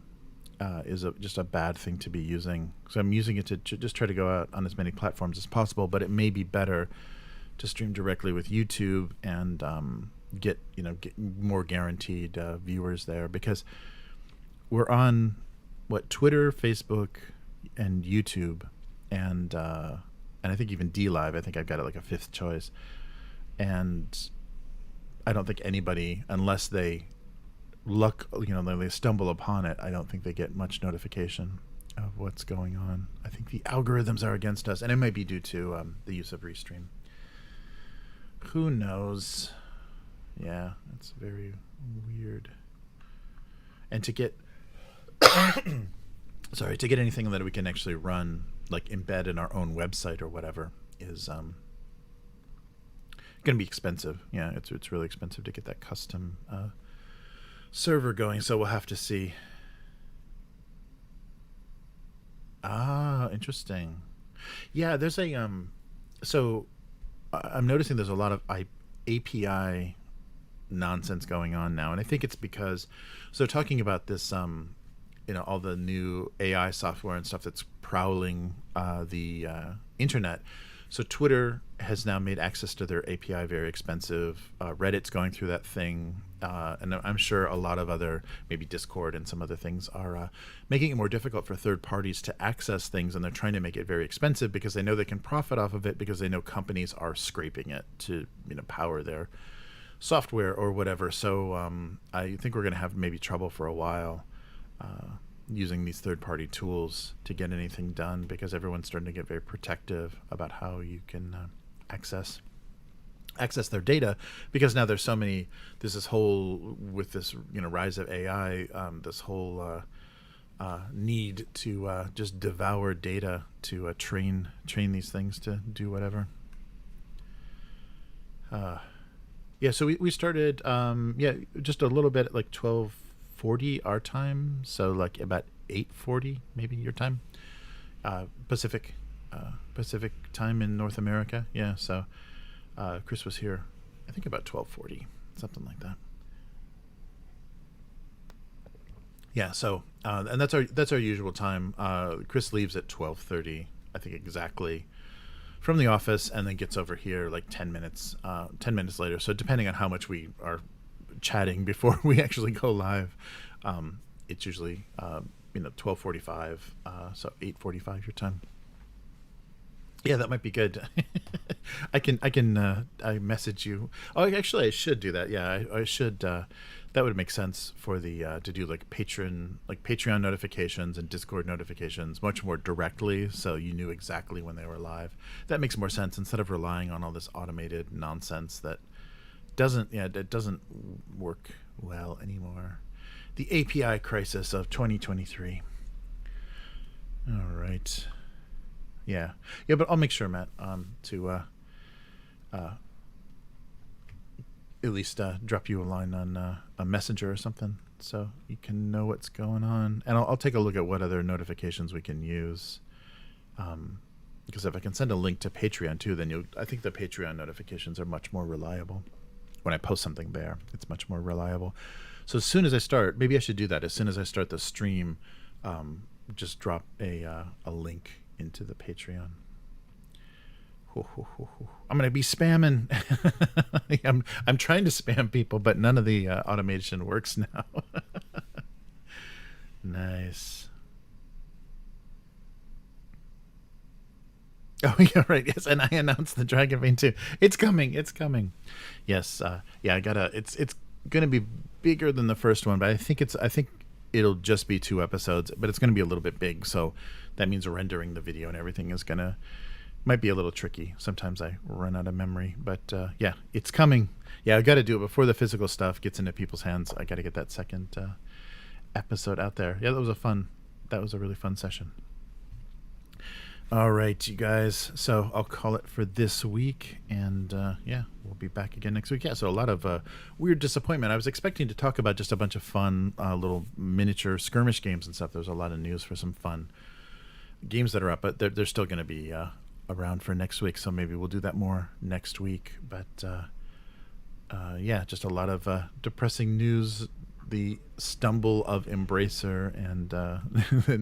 is just a bad thing to be using. So I'm using it to just try to go out on as many platforms as possible, but it may be better to stream directly with YouTube and get more guaranteed viewers there, because we're on Twitter, Facebook, and YouTube, and I think even DLive. I think I've got it like a fifth choice, and I don't think anybody, unless they they stumble upon it, I don't think they get much notification of what's going on. I think the algorithms are against us, and it might be due to the use of Restream. Who knows? Yeah, it's very weird. And to get to get anything that we can actually run, like embed in our own website or whatever, is going to be expensive. Yeah, it's really expensive to get that custom server going, so we'll have to see. Interesting. Yeah, there's a so I'm noticing there's a lot of API nonsense going on now, and I think it's because, so talking about this all the new AI software and stuff that's prowling the internet. So Twitter has now made access to their API very expensive. Reddit's going through that thing, and I'm sure a lot of other, maybe Discord and some other things, are making it more difficult for third parties to access things, and they're trying to make it very expensive because they know they can profit off of it, because they know companies are scraping it to power their software or whatever. So I think we're going to have maybe trouble for a while using these third-party tools to get anything done, because everyone's starting to get very protective about how you can access their data, because now there's this whole, with this rise of AI, this whole need to just devour data to train these things to do whatever. Yeah, so we started just a little bit at like 12:40 our time, so like about 8:40 maybe your time, Pacific time in North America. Yeah, so Chris was here I think about 12:40, something like that. Yeah, so and that's our usual time. Chris leaves at 12:30, I think exactly, from the office, and then gets over here like 10 minutes later. So depending on how much we are chatting before we actually go live, it's usually 12:45, so 8:45 your time. Yeah, that might be good. I message you. Oh, actually, I should do that. Yeah, I should. That would make sense for the to do like Patreon notifications and Discord notifications much more directly, so you knew exactly when they were live. That makes more sense instead of relying on all this automated nonsense that doesn't work well anymore. The API crisis of 2023. All right. Yeah, but I'll make sure, Matt, to at least drop you a line on a messenger or something, so you can know what's going on. And I'll take a look at what other notifications we can use, because if I can send a link to Patreon too, then I think the Patreon notifications are much more reliable. When I post something there, it's much more reliable. So as soon as I start, maybe I should do that. As soon as I start the stream, just drop a link into the Patreon. I'm gonna be spamming. I'm trying to spam people, but none of the automation works now. Nice. Oh yeah, right. Yes, and I announced the Dragon Vein too. It's coming. Yes. Yeah, I gotta. It's gonna be bigger than the first one, but I think it'll just be 2 episodes, but it's gonna be a little bit big. So that means rendering the video and everything might be a little tricky. Sometimes I run out of memory, but yeah, it's coming. Yeah, I got to do it before the physical stuff gets into people's hands. I got to get that second episode out there. Yeah, that was a really fun session. All right, you guys. So I'll call it for this week, and yeah, we'll be back again next week. Yeah, so a lot of weird disappointment. I was expecting to talk about just a bunch of fun little miniature skirmish games and stuff. There's a lot of news for some fun games that are up, but they're still going to be around for next week, so maybe we'll do that more next week. But yeah, just a lot of depressing news. The stumble of Embracer, and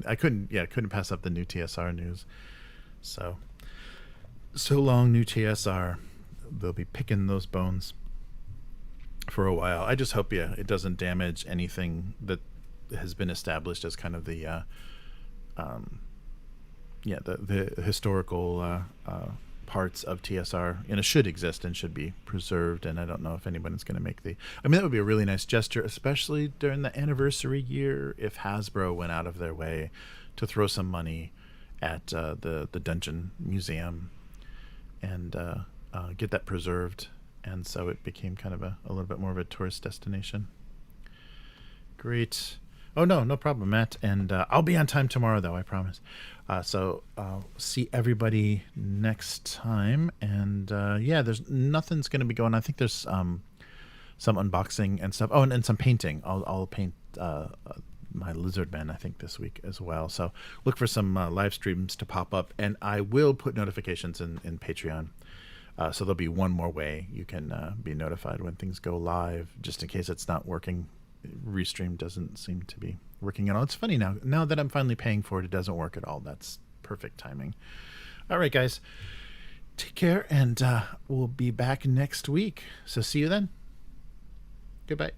I couldn't pass up the NuTSR news. So long, NuTSR. They'll be picking those bones for a while. I just hope, it doesn't damage anything that has been established as kind of the historical parts of TSR, should exist and should be preserved. And I don't know if anyone's going to make that would be a really nice gesture, especially during the anniversary year, if Hasbro went out of their way to throw some money at the Dungeon Museum and get that preserved. And so it became kind of a little bit more of a tourist destination. Great. Oh, no problem, Matt. And I'll be on time tomorrow, though, I promise. So I'll see everybody next time. And there's nothing's going to be going on. I think there's some unboxing and stuff. Oh, and some painting. I'll paint my lizard men, I think, this week as well. So look for some live streams to pop up. And I will put notifications in Patreon. So there'll be one more way you can be notified when things go live, just in case it's not working. Restream doesn't seem to be working at all. It's funny now that I'm finally paying for it, it doesn't work at all. That's perfect timing. All right, guys, take care, and we'll be back next week. So see you then. Goodbye.